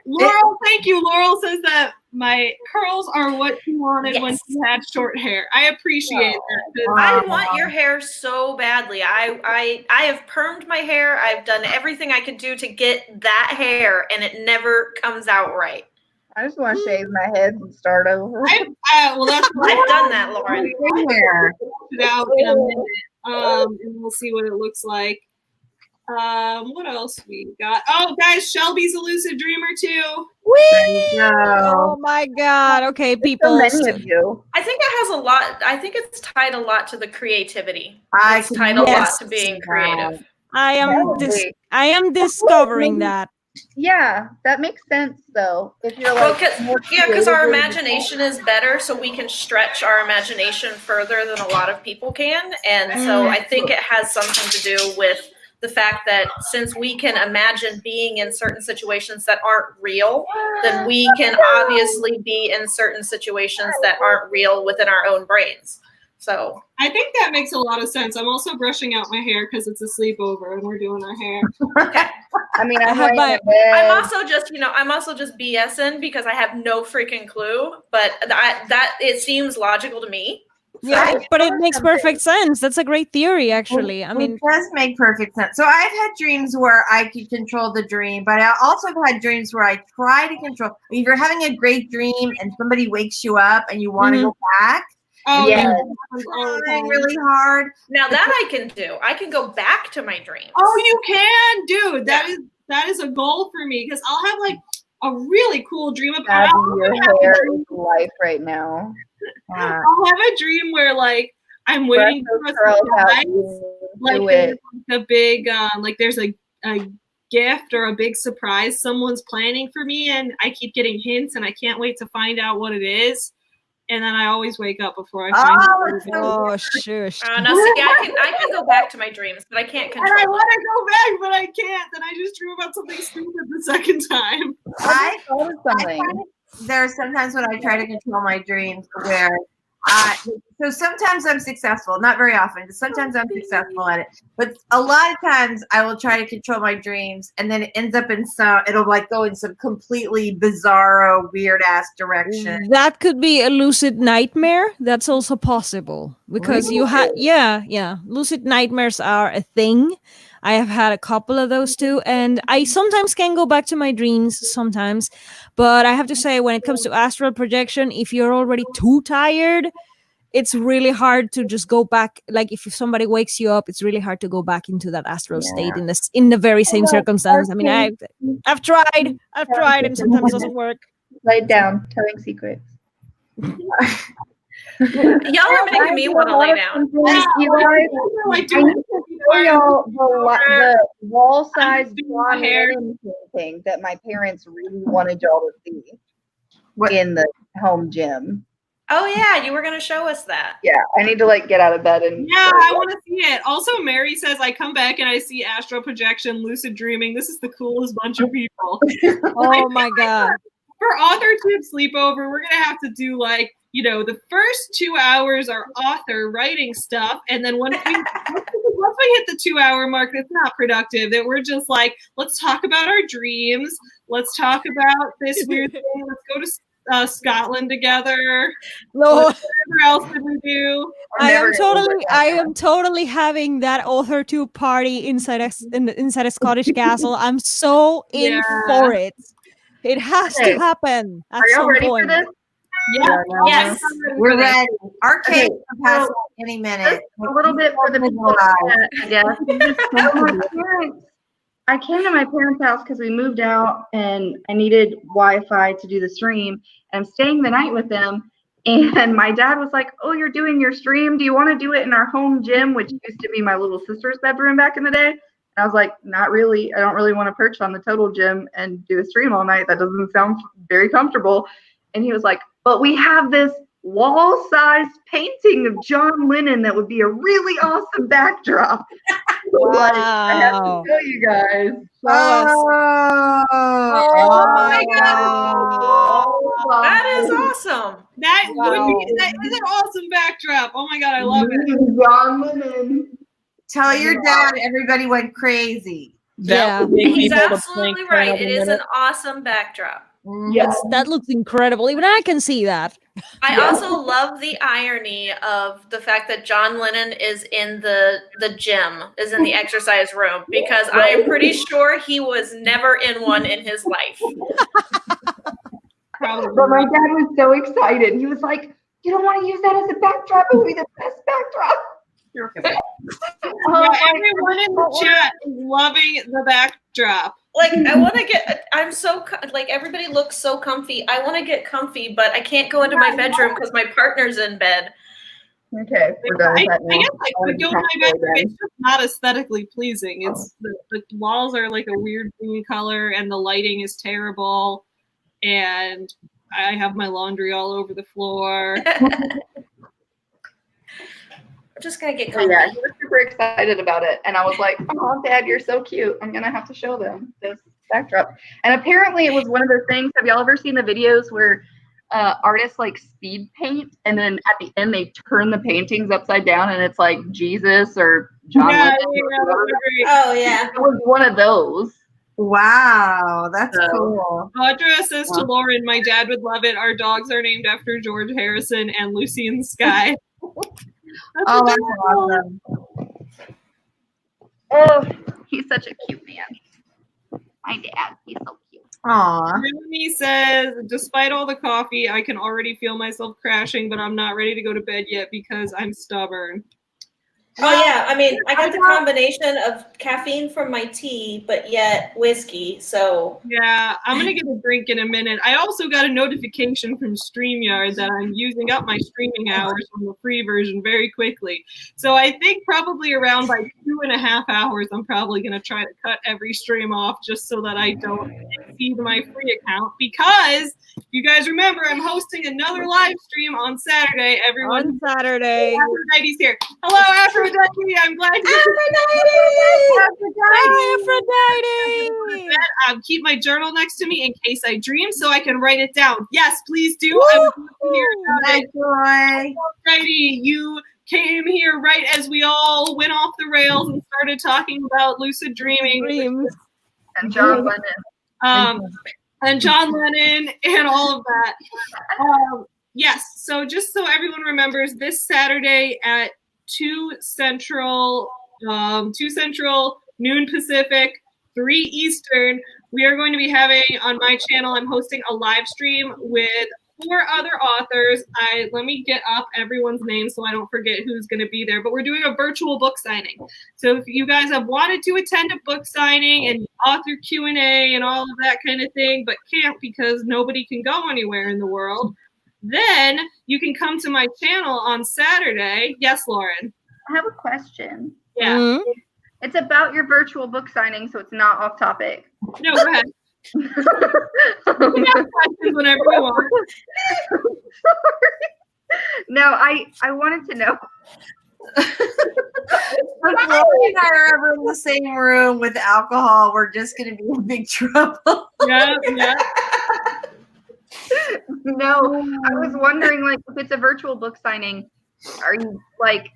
Laurel, thank you. Laurel says that my curls are what she wanted when Yes. she had short hair. I appreciate that. I want your hair so badly. I have permed my hair. I've done everything I could do to get that hair, and it never comes out right. I just want to shave my head and start over. Well, that's I've done that, Lauren. Hair. it out in a minute. And we'll see what it looks like. What else we got? Oh, guys, Shelby's a lucid dreamer too. Oh my God. Okay, people. So many of you. I think it has a lot. I think it's tied a lot to the creativity. I It's can tied a lot yes. to being creative. I am Probably. discovering that. Yeah, that makes sense though. If you're Well, like, more because our creatively- imagination is better, so we can stretch our imagination further than a lot of people can. And so I think it has something to do with the fact that since we can imagine being in certain situations that aren't real, then we can obviously be in certain situations that aren't real within our own brains. So I think that makes a lot of sense. I'm also brushing out my hair because it's a sleepover and we're doing our hair. I mean, I I'm have laying my- in bed. I'm also just BSing because I have no freaking clue, but that it seems logical to me. Yeah, but it makes perfect sense. That's a great theory, actually. I mean, it does make perfect sense. So I've had dreams where I could control the dream, but I also have had dreams where I try to control. If you're having a great dream and somebody wakes you up and you want to go back, Oh, Yeah. trying really hard. Now that I can do, I can go back to my dreams. Oh, you can, dude. That is a goal for me because I'll have a really cool dream about. Abby, your hair is life right now. I'll have a dream where I'm waiting for a Curls out, surprise. do There's it. a big there's a gift or a big surprise someone's planning for me, and I keep getting hints and I can't wait to find out what it is. And then I always wake up before I find out what it is. oh, shush. Now see, I can go back to my dreams, but I can't And I control them. want to go back, but I can't. Then I just dream about something stupid the second time. I thought of something. There are sometimes when I try to control my dreams where so sometimes I'm successful, not very often, but sometimes I'm successful at it. But a lot of times I will try to control my dreams and then it ends up it'll go in some completely bizarro, weird ass direction. That could be a lucid nightmare. That's also possible because you had, yeah. Lucid nightmares are a thing. I have had a couple of those too, and I sometimes can go back to my dreams sometimes. But I have to say, when it comes to astral projection, if you're already too tired, it's really hard to just go back. Like if somebody wakes you up, it's really hard to go back into that astral state in the very same circumstance. I mean, I've tried, and sometimes it doesn't work. Lay it down, telling secrets. Y'all are making me want to lay down. You guys, I need to show y'all the wall size blonde hair thing that my parents really wanted y'all to see in the home gym. Oh yeah, you were gonna show us that. Yeah, I need to get out of bed and. Yeah, I want to see it. Also, Mary says I come back and I see astral projection, lucid dreaming. This is the coolest bunch of people. Oh my God. For AuthorTube Sleepover, we're gonna have to do the first 2 hours are author writing stuff, and then once we hit the 2 hour mark, that's not productive. That we're just like, let's talk about our dreams. Let's talk about this weird thing. Let's go to Scotland together. Lord. Whatever else did we do? I am totally having that AuthorTube party inside a Scottish castle. I'm so in for it. It has to happen at Are y'all some ready point. for this? Yeah. Yes. We're ready. Our cake Okay, will pass so any minute. Just a little bit for the people in the chat, I guess. So my parents, I came to my parents' house because we moved out and I needed Wi-Fi to do the stream. And I'm staying the night with them. And my dad was like, "Oh, you're doing your stream. Do you want to do it in our home gym, which used to be my little sister's bedroom back in the day?" And I was like, "Not really. I don't really want to perch on the total gym and do a stream all night. That doesn't sound very comfortable." And he was like, "But we have this wall-sized painting of John Lennon that would be a really awesome backdrop." So, like, I have to show you guys. Oh my God. That is awesome. That is an awesome backdrop. Oh my God, I love it. John Lennon. Tell your dad everybody went crazy. Yeah. would make He's people to absolutely blink right. another It is minute. an awesome backdrop. Yes. That looks incredible. Even I can see that. I also love the irony of the fact that John Lennon is in the gym, is in the exercise room, because I am pretty sure he was never in one in his life. Probably. But my dad was so excited. He was like, "You don't want to use that as a backdrop? It would be the best backdrop." Yeah, everyone in the chat is loving the backdrop. Like, I want to get, I'm so, like, everybody looks so comfy. I want to get comfy, but I can't go into my bedroom because my partner's in bed. Okay, we're done with that I now. guess I could go in my bedroom. It's just not aesthetically pleasing. It's the walls are like a weird green color, and the lighting is terrible. And I have my laundry all over the floor. I'm just going to get So comfy. yeah, he was super excited about it. And I was like, "Oh, Dad, you're so cute. I'm going to have to show them this backdrop." And apparently it was one of those things. Have y'all ever seen the videos where artists like speed paint and then at the end they turn the paintings upside down and it's like Jesus or John Yeah, Lennon? yeah, great. Oh, yeah. It was one of those. Wow, that's So- cool. Audra says to Lauren, "My dad would love it. Our dogs are named after George Harrison and Lucy in the Sky." Oh, that's awesome. Oh, he's such a cute man. My dad, he's so cute. Aw. Melanie says, "Despite all the coffee, I can already feel myself crashing, but I'm not ready to go to bed yet because I'm stubborn." Oh, yeah. I mean, I got the combination of caffeine from my tea, but yet whiskey. So, Yeah, I'm going to get a drink in a minute. I also got a notification from StreamYard that I'm using up my streaming hours from the free version very quickly. So I think probably around like 2.5 hours, I'm probably going to try to cut every stream off just so that I don't exceed my free account. Because if you guys remember, I'm hosting another live stream on Saturday. Everyone, On Saturday. Aphrodite's here. Hello, Aphrodite. I'm glad you're Aphrodite! keep my journal next to me in case I dream so I can write it down. Yes, please do. I would love to hear about it. Joy. Aphrodite, you came here right as we all went off the rails and started talking about lucid dreaming. Dreams. And John Lennon. And John Lennon and all of that. Yes, so just so everyone remembers, this Saturday at 2 Central, noon Pacific, 3 Eastern, we are going to be having on my channel, I'm hosting a live stream with 4 other authors. Let me get up everyone's names so I don't forget who's going to be there, but we're doing a virtual book signing. So if you guys have wanted to attend a book signing and author Q&A and all of that kind of thing, but can't because nobody can go anywhere in the world, then you can come to my channel on Saturday. Yes, Lauren. I have a question. Yeah. Mhm. It's about your virtual book signing, so it's not off topic. No, go ahead. You can ask questions whenever you want. No, I wanted to know. If Lori and I are ever in the same room with alcohol, we're just going to be in big trouble. Yeah, yeah. No, I was wondering, like, if it's a virtual book signing, are you like,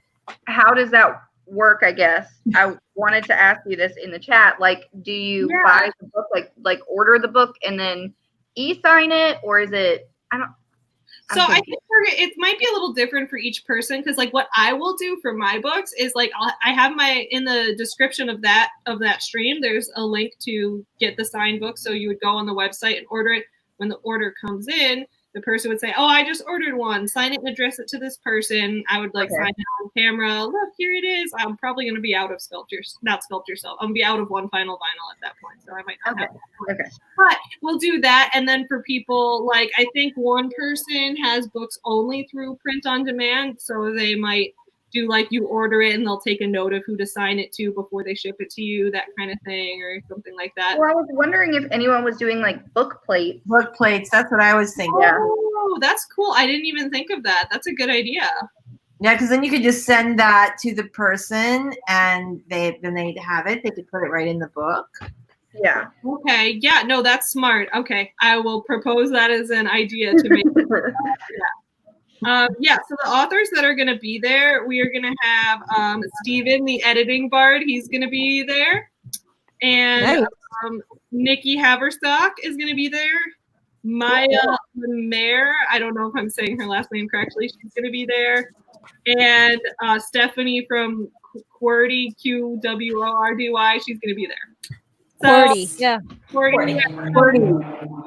how does that work? I guess I wanted to ask you this in the chat. Like, do you buy the book, like order the book and then e-sign it, or is it? So I think it might be a little different for each person, because like what I will do for my books is like I have in the description of that stream, there's a link to get the signed book. So you would go on the website and order it. When the order comes in, the person would say, "Oh, I just ordered one. Sign it and address it to this person." I would like sign it on camera. Look, here it is. I'm probably going to be out of not Sculpt Yourself. I'm going to be out of one final vinyl at that point, so I might not have that. Okay. But we'll do that. And then for people, like I think one person has books only through print on demand, so they might do like you order it and they'll take a note of who to sign it to before they ship it to you, that kind of thing, or something like that. Well, I was wondering if anyone was doing like book plates. Book plates. That's what I was thinking. Oh, that's cool. I didn't even think of that. That's a good idea. Yeah, because then you could just send that to the person, and then they'd have it. They could put it right in the book. Yeah. Okay. Yeah. No, that's smart. Okay, I will propose that as an idea to make. So the authors that are going to be there, we are going to have Steven, the editing bard. He's going to be there. And Nikki Haverstock is going to be there. Maya Lemaire, I don't know if I'm saying her last name correctly. She's going to be there. And Stephanie from QWORDY, QWORDY, she's going to be there. QWORDY, yeah. QWORDY.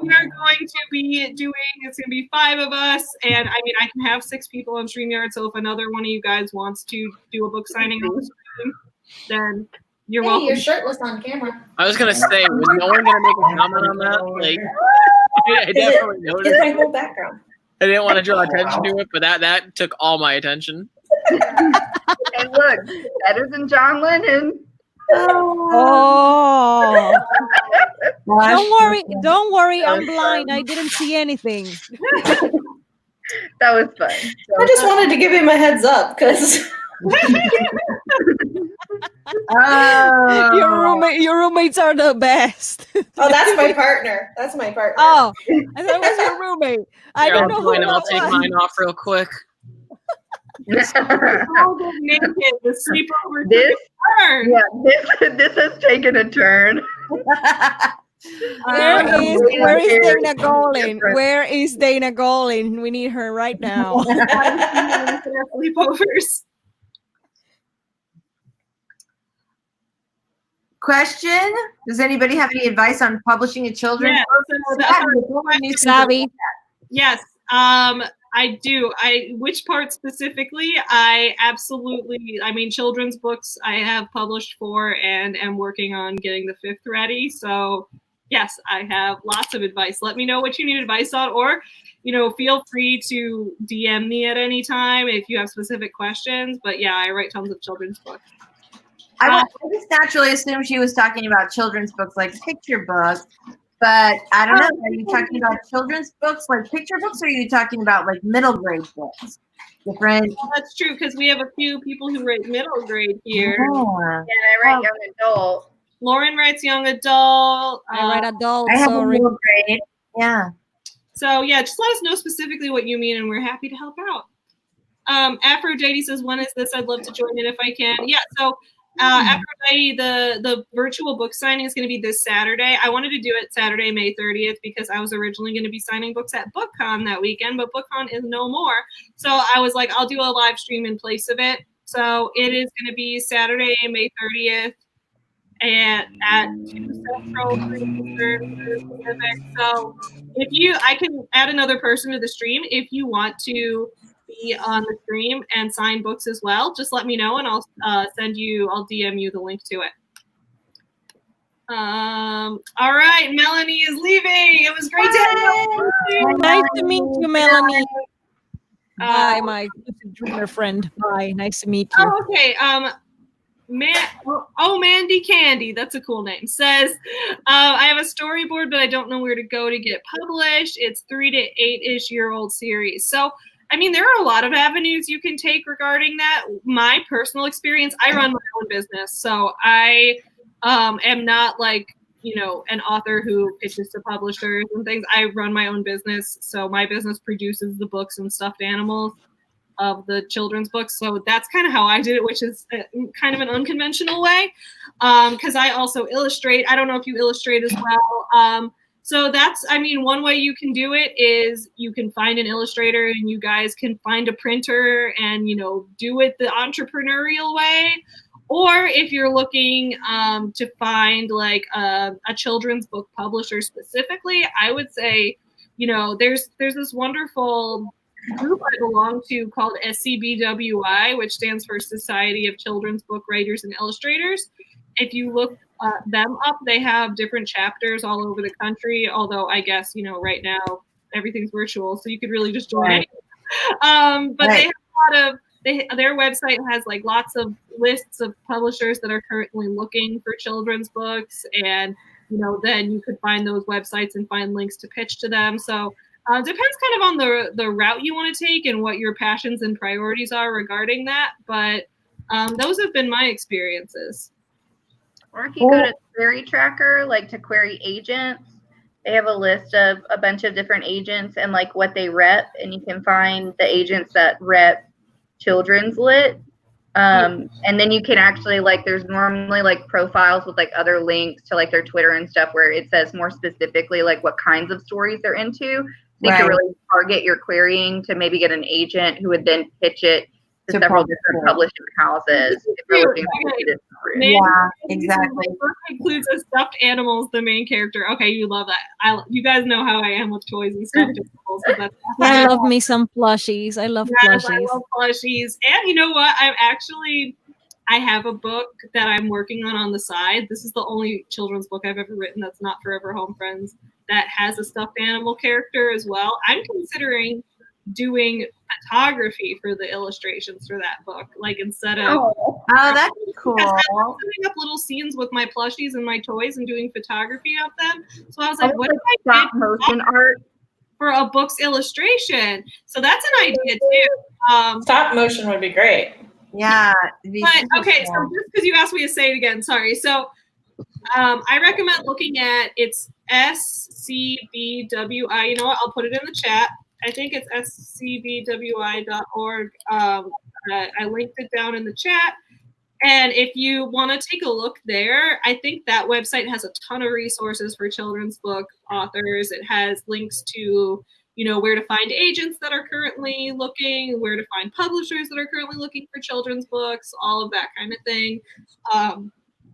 We are going to be doing, it's going to be 5 of us, and I mean, I can have 6 people on StreamYard, so if another one of you guys wants to do a book signing on the stream, then you're welcome. You're shirtless on camera. I was gonna say, was no one gonna make a comment on that? Like, I definitely noticed. It's my whole background. I didn't want to draw attention to it, but that took all my attention. And look, better than John Lennon. Oh. Don't worry, I'm blind. I didn't see anything. That was fun. I just wanted to give him a heads up because your roommates are the best. Oh, that's my partner. Oh, I thought it was your roommate. I don't know who I'll take mine off real quick. The sleepover. This has taken a turn. Where is Dana Golin? Where is Dana Golin? We need her right now. Sleepovers. Question: does anybody have any advice on publishing a children's book? Savvy. Yes. I do. Which part specifically? Children's books I have published 4 and am working on getting the 5th ready. So yes, I have lots of advice. Let me know what you need advice on, or, feel free to DM me at any time if you have specific questions. But yeah, I write tons of children's books. I just naturally assumed she was talking about children's books, like picture books. But I don't know. Are you talking about children's books, like picture books, or are you talking about like middle grade books? Different. Well, that's true, because we have a few people who write middle grade here. Yeah. And I write young adult. Lauren writes young adult. I write adult. I have a middle grade. Yeah. So yeah, just let us know specifically what you mean, and we're happy to help out. Aphrodite says, "When is this? I'd love to join in if I can." Yeah. So. Aphrodite, the virtual book signing is going to be this Saturday. I wanted to do it Saturday, May 30th, because I was originally going to be signing books at BookCon that weekend, but BookCon is no more. So I was like, I'll do a live stream in place of it. So it is going to be Saturday, May 30th, and at 2 Central, 3 Eastern, Pacific. So I can add another person to the stream if you want to be on the stream and sign books as well. Just let me know, and I'll DM you the link to it. All right, Melanie is leaving. It was great to have you. Nice to meet you, Melanie. Hi, my dreamer friend. Hi, nice to meet you. Oh, okay. Mandy Candy, that's a cool name, says, I have a storyboard, but I don't know where to go to get published. It's 3 to 8-ish year old series. So there are a lot of avenues you can take regarding that. My personal experience, I run my own business, so I am not like an author who pitches to publishers and things. I run my own business, so my business produces the books and stuffed animals of the children's books. So that's kind of how I did it, which is kind of an unconventional way, because I also illustrate. I don't know if you illustrate as well. So that's, one way you can do it is you can find an illustrator and you guys can find a printer and, do it the entrepreneurial way. Or if you're looking to find like a children's book publisher specifically, I would say, there's this wonderful group I belong to called SCBWI, which stands for Society of Children's Book Writers and Illustrators. If you look them up, they have different chapters all over the country, although I guess, right now everything's virtual, so you could really just join it. But they have a lot of, their website has like lots of lists of publishers that are currently looking for children's books, and then you could find those websites and find links to pitch to them. So depends kind of on the route you want to take and what your passions and priorities are regarding that. But those have been my experiences. Or if you go to Query Tracker, like to query agents, they have a list of a bunch of different agents and like what they rep, and you can find the agents that rep children's lit. And then you can actually there's normally like profiles with like other links to like their Twitter and stuff where it says more specifically like what kinds of stories they're into. So you can really target your querying to maybe get an agent who would then pitch it to several different publishing houses if you're looking for this story. Yeah, exactly. The book includes a stuffed animal as the main character. Okay, you love that. You guys know how I am with toys and stuffed animals. So I love me some plushies. I love plushies. I love plushies. And you know what? I have a book that I'm working on the side. This is the only children's book I've ever written that's not Forever Home Friends that has a stuffed animal character as well. I'm considering doing photography for the illustrations for that book, like instead of that's cool. I'm setting up little scenes with my plushies and my toys and doing photography of them. So I was like, what if I stop motion art for a book's illustration? So that's an idea too. Stop motion would be great. Yeah. But okay, so just because you asked me to say it again, sorry. So I recommend looking at it's SCBWI. You know what? I'll put it in the chat. I think it's scbwi.org. I linked it down in the chat. And if you want to take a look there, I think that website has a ton of resources for children's book authors. It has links to, where to find agents that are currently looking, where to find publishers that are currently looking for children's books, all of that kind of thing.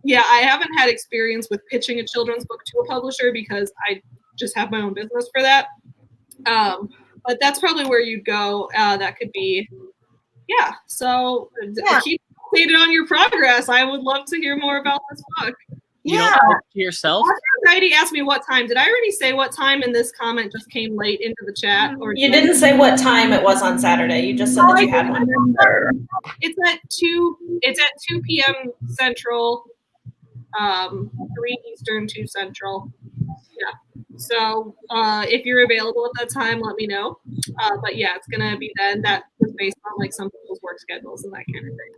Yeah, I haven't had experience with pitching a children's book to a publisher because I just have my own business for that. But that's probably where you'd go. That could be, So keep updated on your progress. I would love to hear more about this book. You don't talk to yourself? Heidi asked me what time. Did I already say what time? And this comment just came late into the chat. Or you didn't say what time it was on Saturday. You just said that you had one. It's at 2 p.m. Central, 3 Eastern, 2 Central. Yeah. So if you're available at that time, let me know. But yeah, it's gonna be then. That was based on like some people's work schedules and that kind of thing.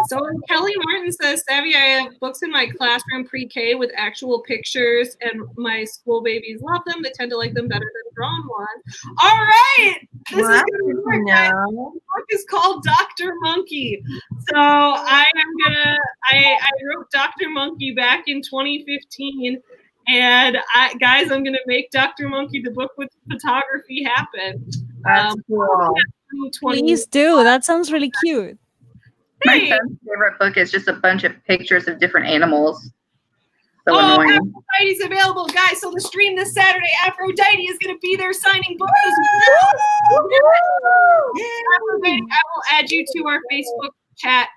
So Kelly Martin says, Savvy, I have books in my classroom pre-K with actual pictures, and my school babies love them. They tend to like them better than drawn ones. All right, this is gonna work. The book is called Dr. Monkey. So I wrote Dr. Monkey back in 2015, and guys, I'm gonna make Dr. Monkey the book with photography happen. That's cool. Please do. That sounds really cute. My son's favorite book is just a bunch of pictures of different animals. So annoying. Aphrodite's available, guys. So the stream this Saturday, Aphrodite is going to be there signing books as well. Aphrodite, I will add you to our Facebook chat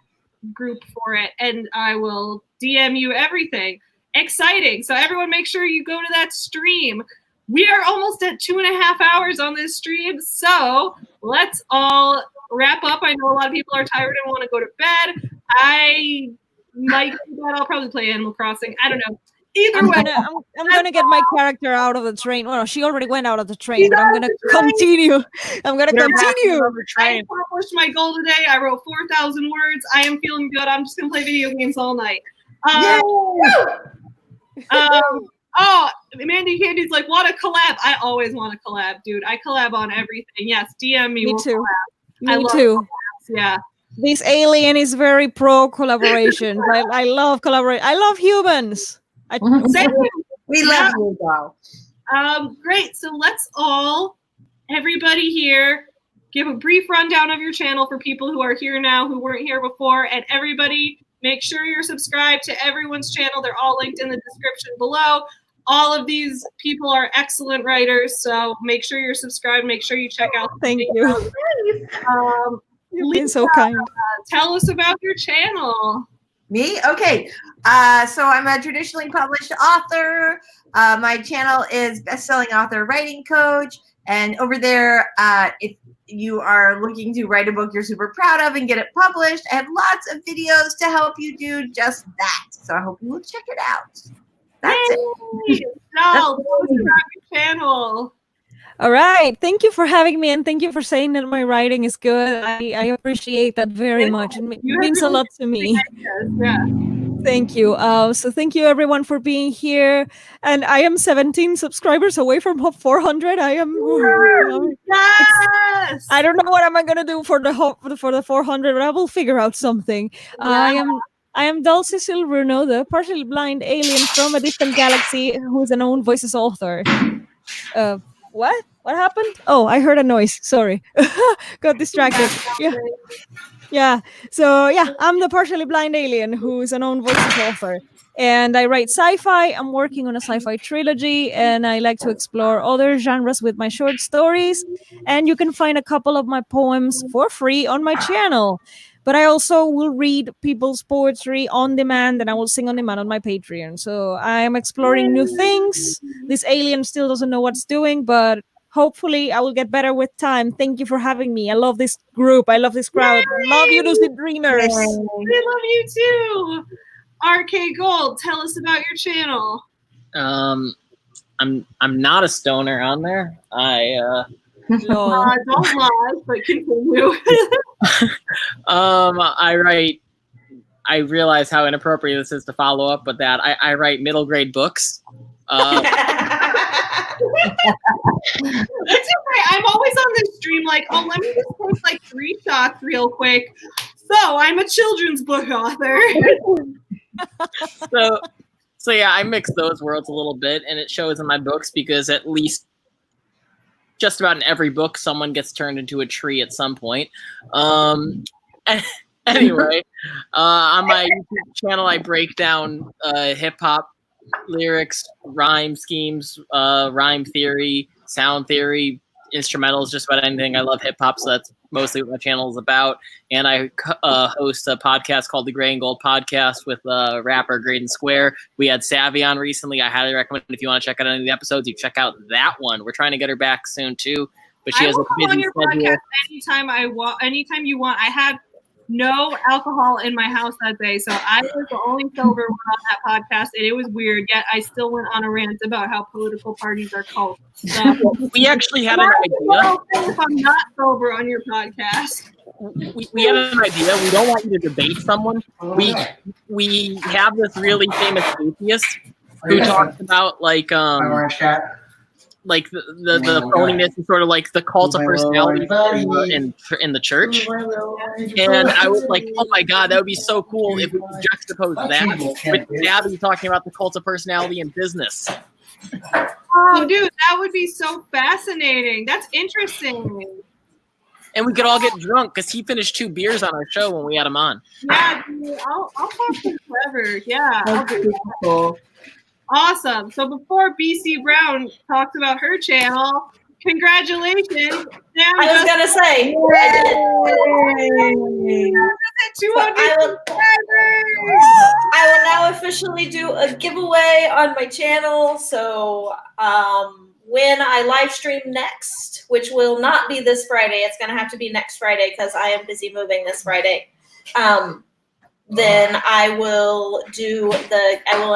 group for it, and I will DM you everything. Exciting. So everyone make sure you go to that stream. We are almost at 2.5 hours on this stream, so let's all wrap up. I know a lot of people are tired and want to go to bed. I might do that. I'll probably play Animal Crossing. I don't know. Either way, I'm gonna get my character out of the train. Well, she already went out of the train, but I'm gonna continue. I'm gonna continue. I accomplished my goal today. I wrote 4,000 words. I am feeling good. I'm just gonna play video games all night. Oh, Mandy Candy's like, want a collab? I always want a collab, dude. I collab on everything. Yes, DM me. Me We'll too. collab. Me too. Collabs, yeah. This alien is very pro collaboration. I love collaborate. I love humans. Same. We love you, though. Great. So let's all, everybody here, give a brief rundown of your channel for people who are here now who weren't here before, and everybody make sure you're subscribed to everyone's channel. They're all linked in the description below. All of these people are excellent writers, so make sure you're subscribed. Make sure you check out. Thank you. You've been so kind. Tell us about your channel. Me? Okay. So I'm a traditionally published author. My channel is Bestselling Author Writing Coach. And over there, if you are looking to write a book you're super proud of and get it published, I have lots of videos to help you do just that. So I hope you will check it out. That's it. No, what's your channel? All right. Thank you for having me, and thank you for saying that my writing is good. I appreciate that very much. It means a lot to me. Yeah. Thank you. So thank you everyone for being here. And I am 17 subscribers away from 400. I am. Yes. I don't know what am I gonna do for the 400, but I will figure out something. I am Dulce Silverno, the partially blind alien from a distant galaxy who is a known voices author. What? What happened? Oh, I heard a noise. Sorry. Got distracted. Yeah. So, yeah, I'm the partially blind alien who is a known voices author. And I write sci-fi. I'm working on a sci-fi trilogy, and I like to explore other genres with my short stories. And you can find a couple of my poems for free on my channel. But I also will read people's poetry on demand, and I will sing on demand on my Patreon. So I am exploring new things. This alien still doesn't know what's doing, but hopefully I will get better with time. Thank you for having me. I love this group. I love this crowd. Yay! Love you, Lucid Dreamers. We love you too. RK Gold, tell us about your channel. I'm not a stoner on there. Don't lie, but continue. I realize how inappropriate this is to follow up with that. I write middle grade books. It's okay. I'm always on this stream like, oh, let me just take like 3 shots real quick. So I'm a children's book author. So yeah, I mix those worlds a little bit, and it shows in my books because at least just about in every book, someone gets turned into a tree at some point. Anyway, on my YouTube channel, I break down hip hop lyrics, rhyme schemes, rhyme theory, sound theory, instrumentals, just about anything. I love hip hop, so that's mostly what my channel is about. And I host a podcast called the Gray and Gold Podcast with rapper Graydon Square. We had Savvy on recently. I highly recommend if you want to check out any of the episodes, you check out that one. We're trying to get her back soon too, but she has a busy on your schedule. Podcast anytime you want. I had no alcohol in my house that day, so I was the only sober one on that podcast, and it was weird. Yet I still went on a rant about how political parties are cult. So, we actually had an idea. If I'm not sober on your podcast, we had an idea. We don't want you to debate someone. We have this really famous atheist who talks about like the phoniness and sort of like the cult of personality in the church. And I was like, oh my God, that would be so cool if we could juxtapose that with Gabby talking about the cult of personality in business. Oh, dude, that would be so fascinating. That's interesting. And we could all get drunk because he finished 2 beers on our show when we had him on. Yeah, dude, I'll talk to him forever. Yeah. That's cool. Awesome. So before BC Brown talks about her channel, congratulations. I was going to say. I will now officially do a giveaway on my channel. So when I live stream next, which will not be this Friday, it's going to have to be next Friday because I am busy moving this Friday. Then I will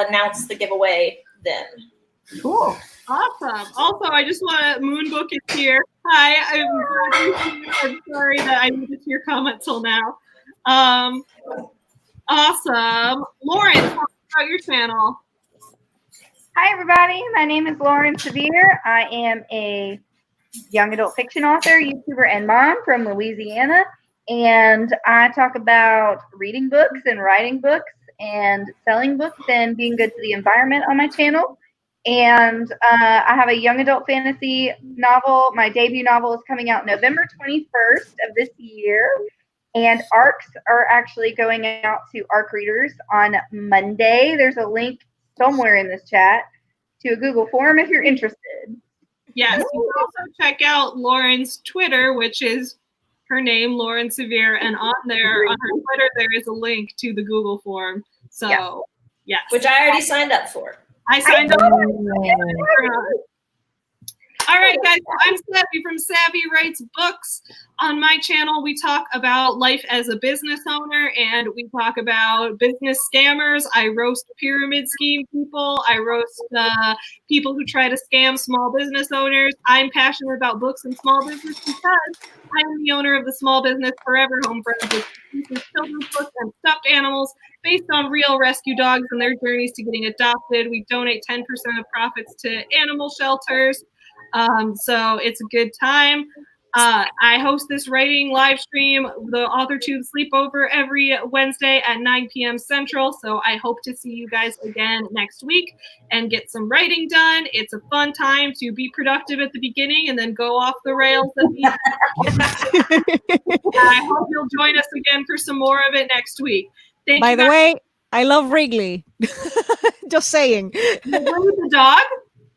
announce the giveaway then. Cool. Awesome. Also, I just want to, Moonbook is here. Hi, I'm sorry that I didn't get to your comment till now. Awesome. Lauren, about your channel. Hi, everybody. My name is Lauren Sevier. I am a young adult fiction author, YouTuber, and mom from Louisiana. And I talk about reading books and writing books and selling books and being good to the environment on my channel. And I have a young adult fantasy novel. My debut novel is coming out November 21st of this year. And ARCs are actually going out to ARC readers on Monday. There's a link somewhere in this chat to a Google form if you're interested. Yes, you can also check out Lauren's Twitter, which is her name, Lauren Sevier, and on there, on her Twitter, there is a link to the Google form. So, yes. Which I already signed up for. I signed up. All right, guys, I'm Savvy from Savvy Writes Books. On my channel, we talk about life as a business owner, and we talk about business scammers. I roast pyramid scheme people. I roast people who try to scam small business owners. I'm passionate about books and small business because I'm the owner of the small business Forever Home Friends, which features children's books and stuffed animals based on real rescue dogs and their journeys to getting adopted. We donate 10% of profits to animal shelters. So it's a good time. I host this writing live stream, the AuthorTube Sleepover, every Wednesday at 9 p.m. Central. So I hope to see you guys again next week and get some writing done. It's a fun time to be productive at the beginning and then go off the rails at the end. I hope you'll join us again for some more of it next week. By the way, I love Wrigley. Just saying. The dog?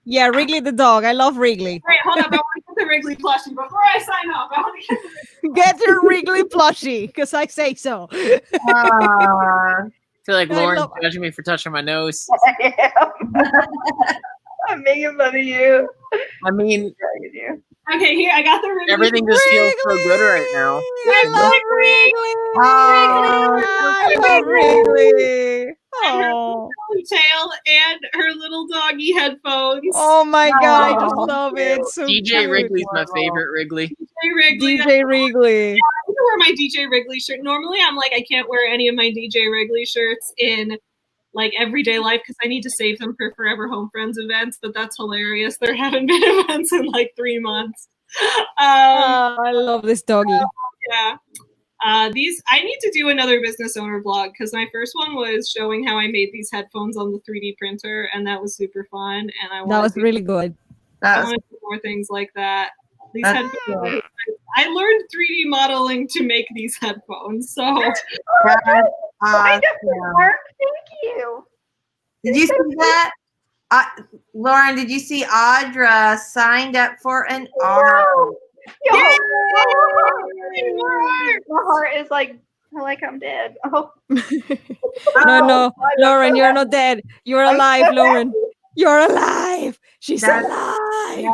Yeah, Wrigley the dog. I love Wrigley. Wait, hold up. I want to get the Wrigley plushie before I sign off. I want to get your Wrigley plushie, because I say so. I feel like Lauren's judging me for touching my nose. I'm making fun of you. I mean, okay, here, I got the Wrigley. Everything just feels so good right now. I love Wrigley. And her tail and her little doggy headphones. Oh my god, I just love it. So DJ cute. Wrigley's my favorite Wrigley. DJ Wrigley. DJ Wrigley. Yeah, I can wear my DJ Wrigley shirt. Normally, I'm like, I can't wear any of my DJ Wrigley shirts in like everyday life because I need to save them for Forever Home Friends events. But that's hilarious. There haven't been events in like 3 months. I love this doggy. Yeah. I need to do another business owner vlog because my first one was showing how I made these headphones on the 3D printer, and that was super fun. And that was really good. I want to do more things like that. These headphones. I learned 3D modeling to make these headphones. So Thank you. Did you see that? Lauren, did you see Audra signed up for an art? My heart is like I'm dead. Oh. No, Lauren, you're not dead. You're alive, Lauren. You're alive. She's alive.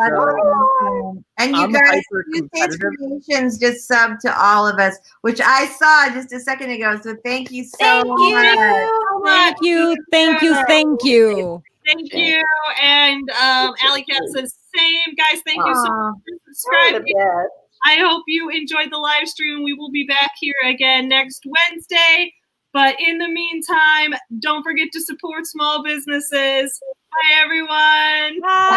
And you guys, Creations just subbed to all of us, which I saw just a second ago. So thank you so much. Thank you. Thank you. And Alley Cat says same. Guys, thank you so much for subscribing. I hope you enjoyed the live stream. We will be back here again next Wednesday. But in the meantime, don't forget to support small businesses. Bye, everyone. Bye.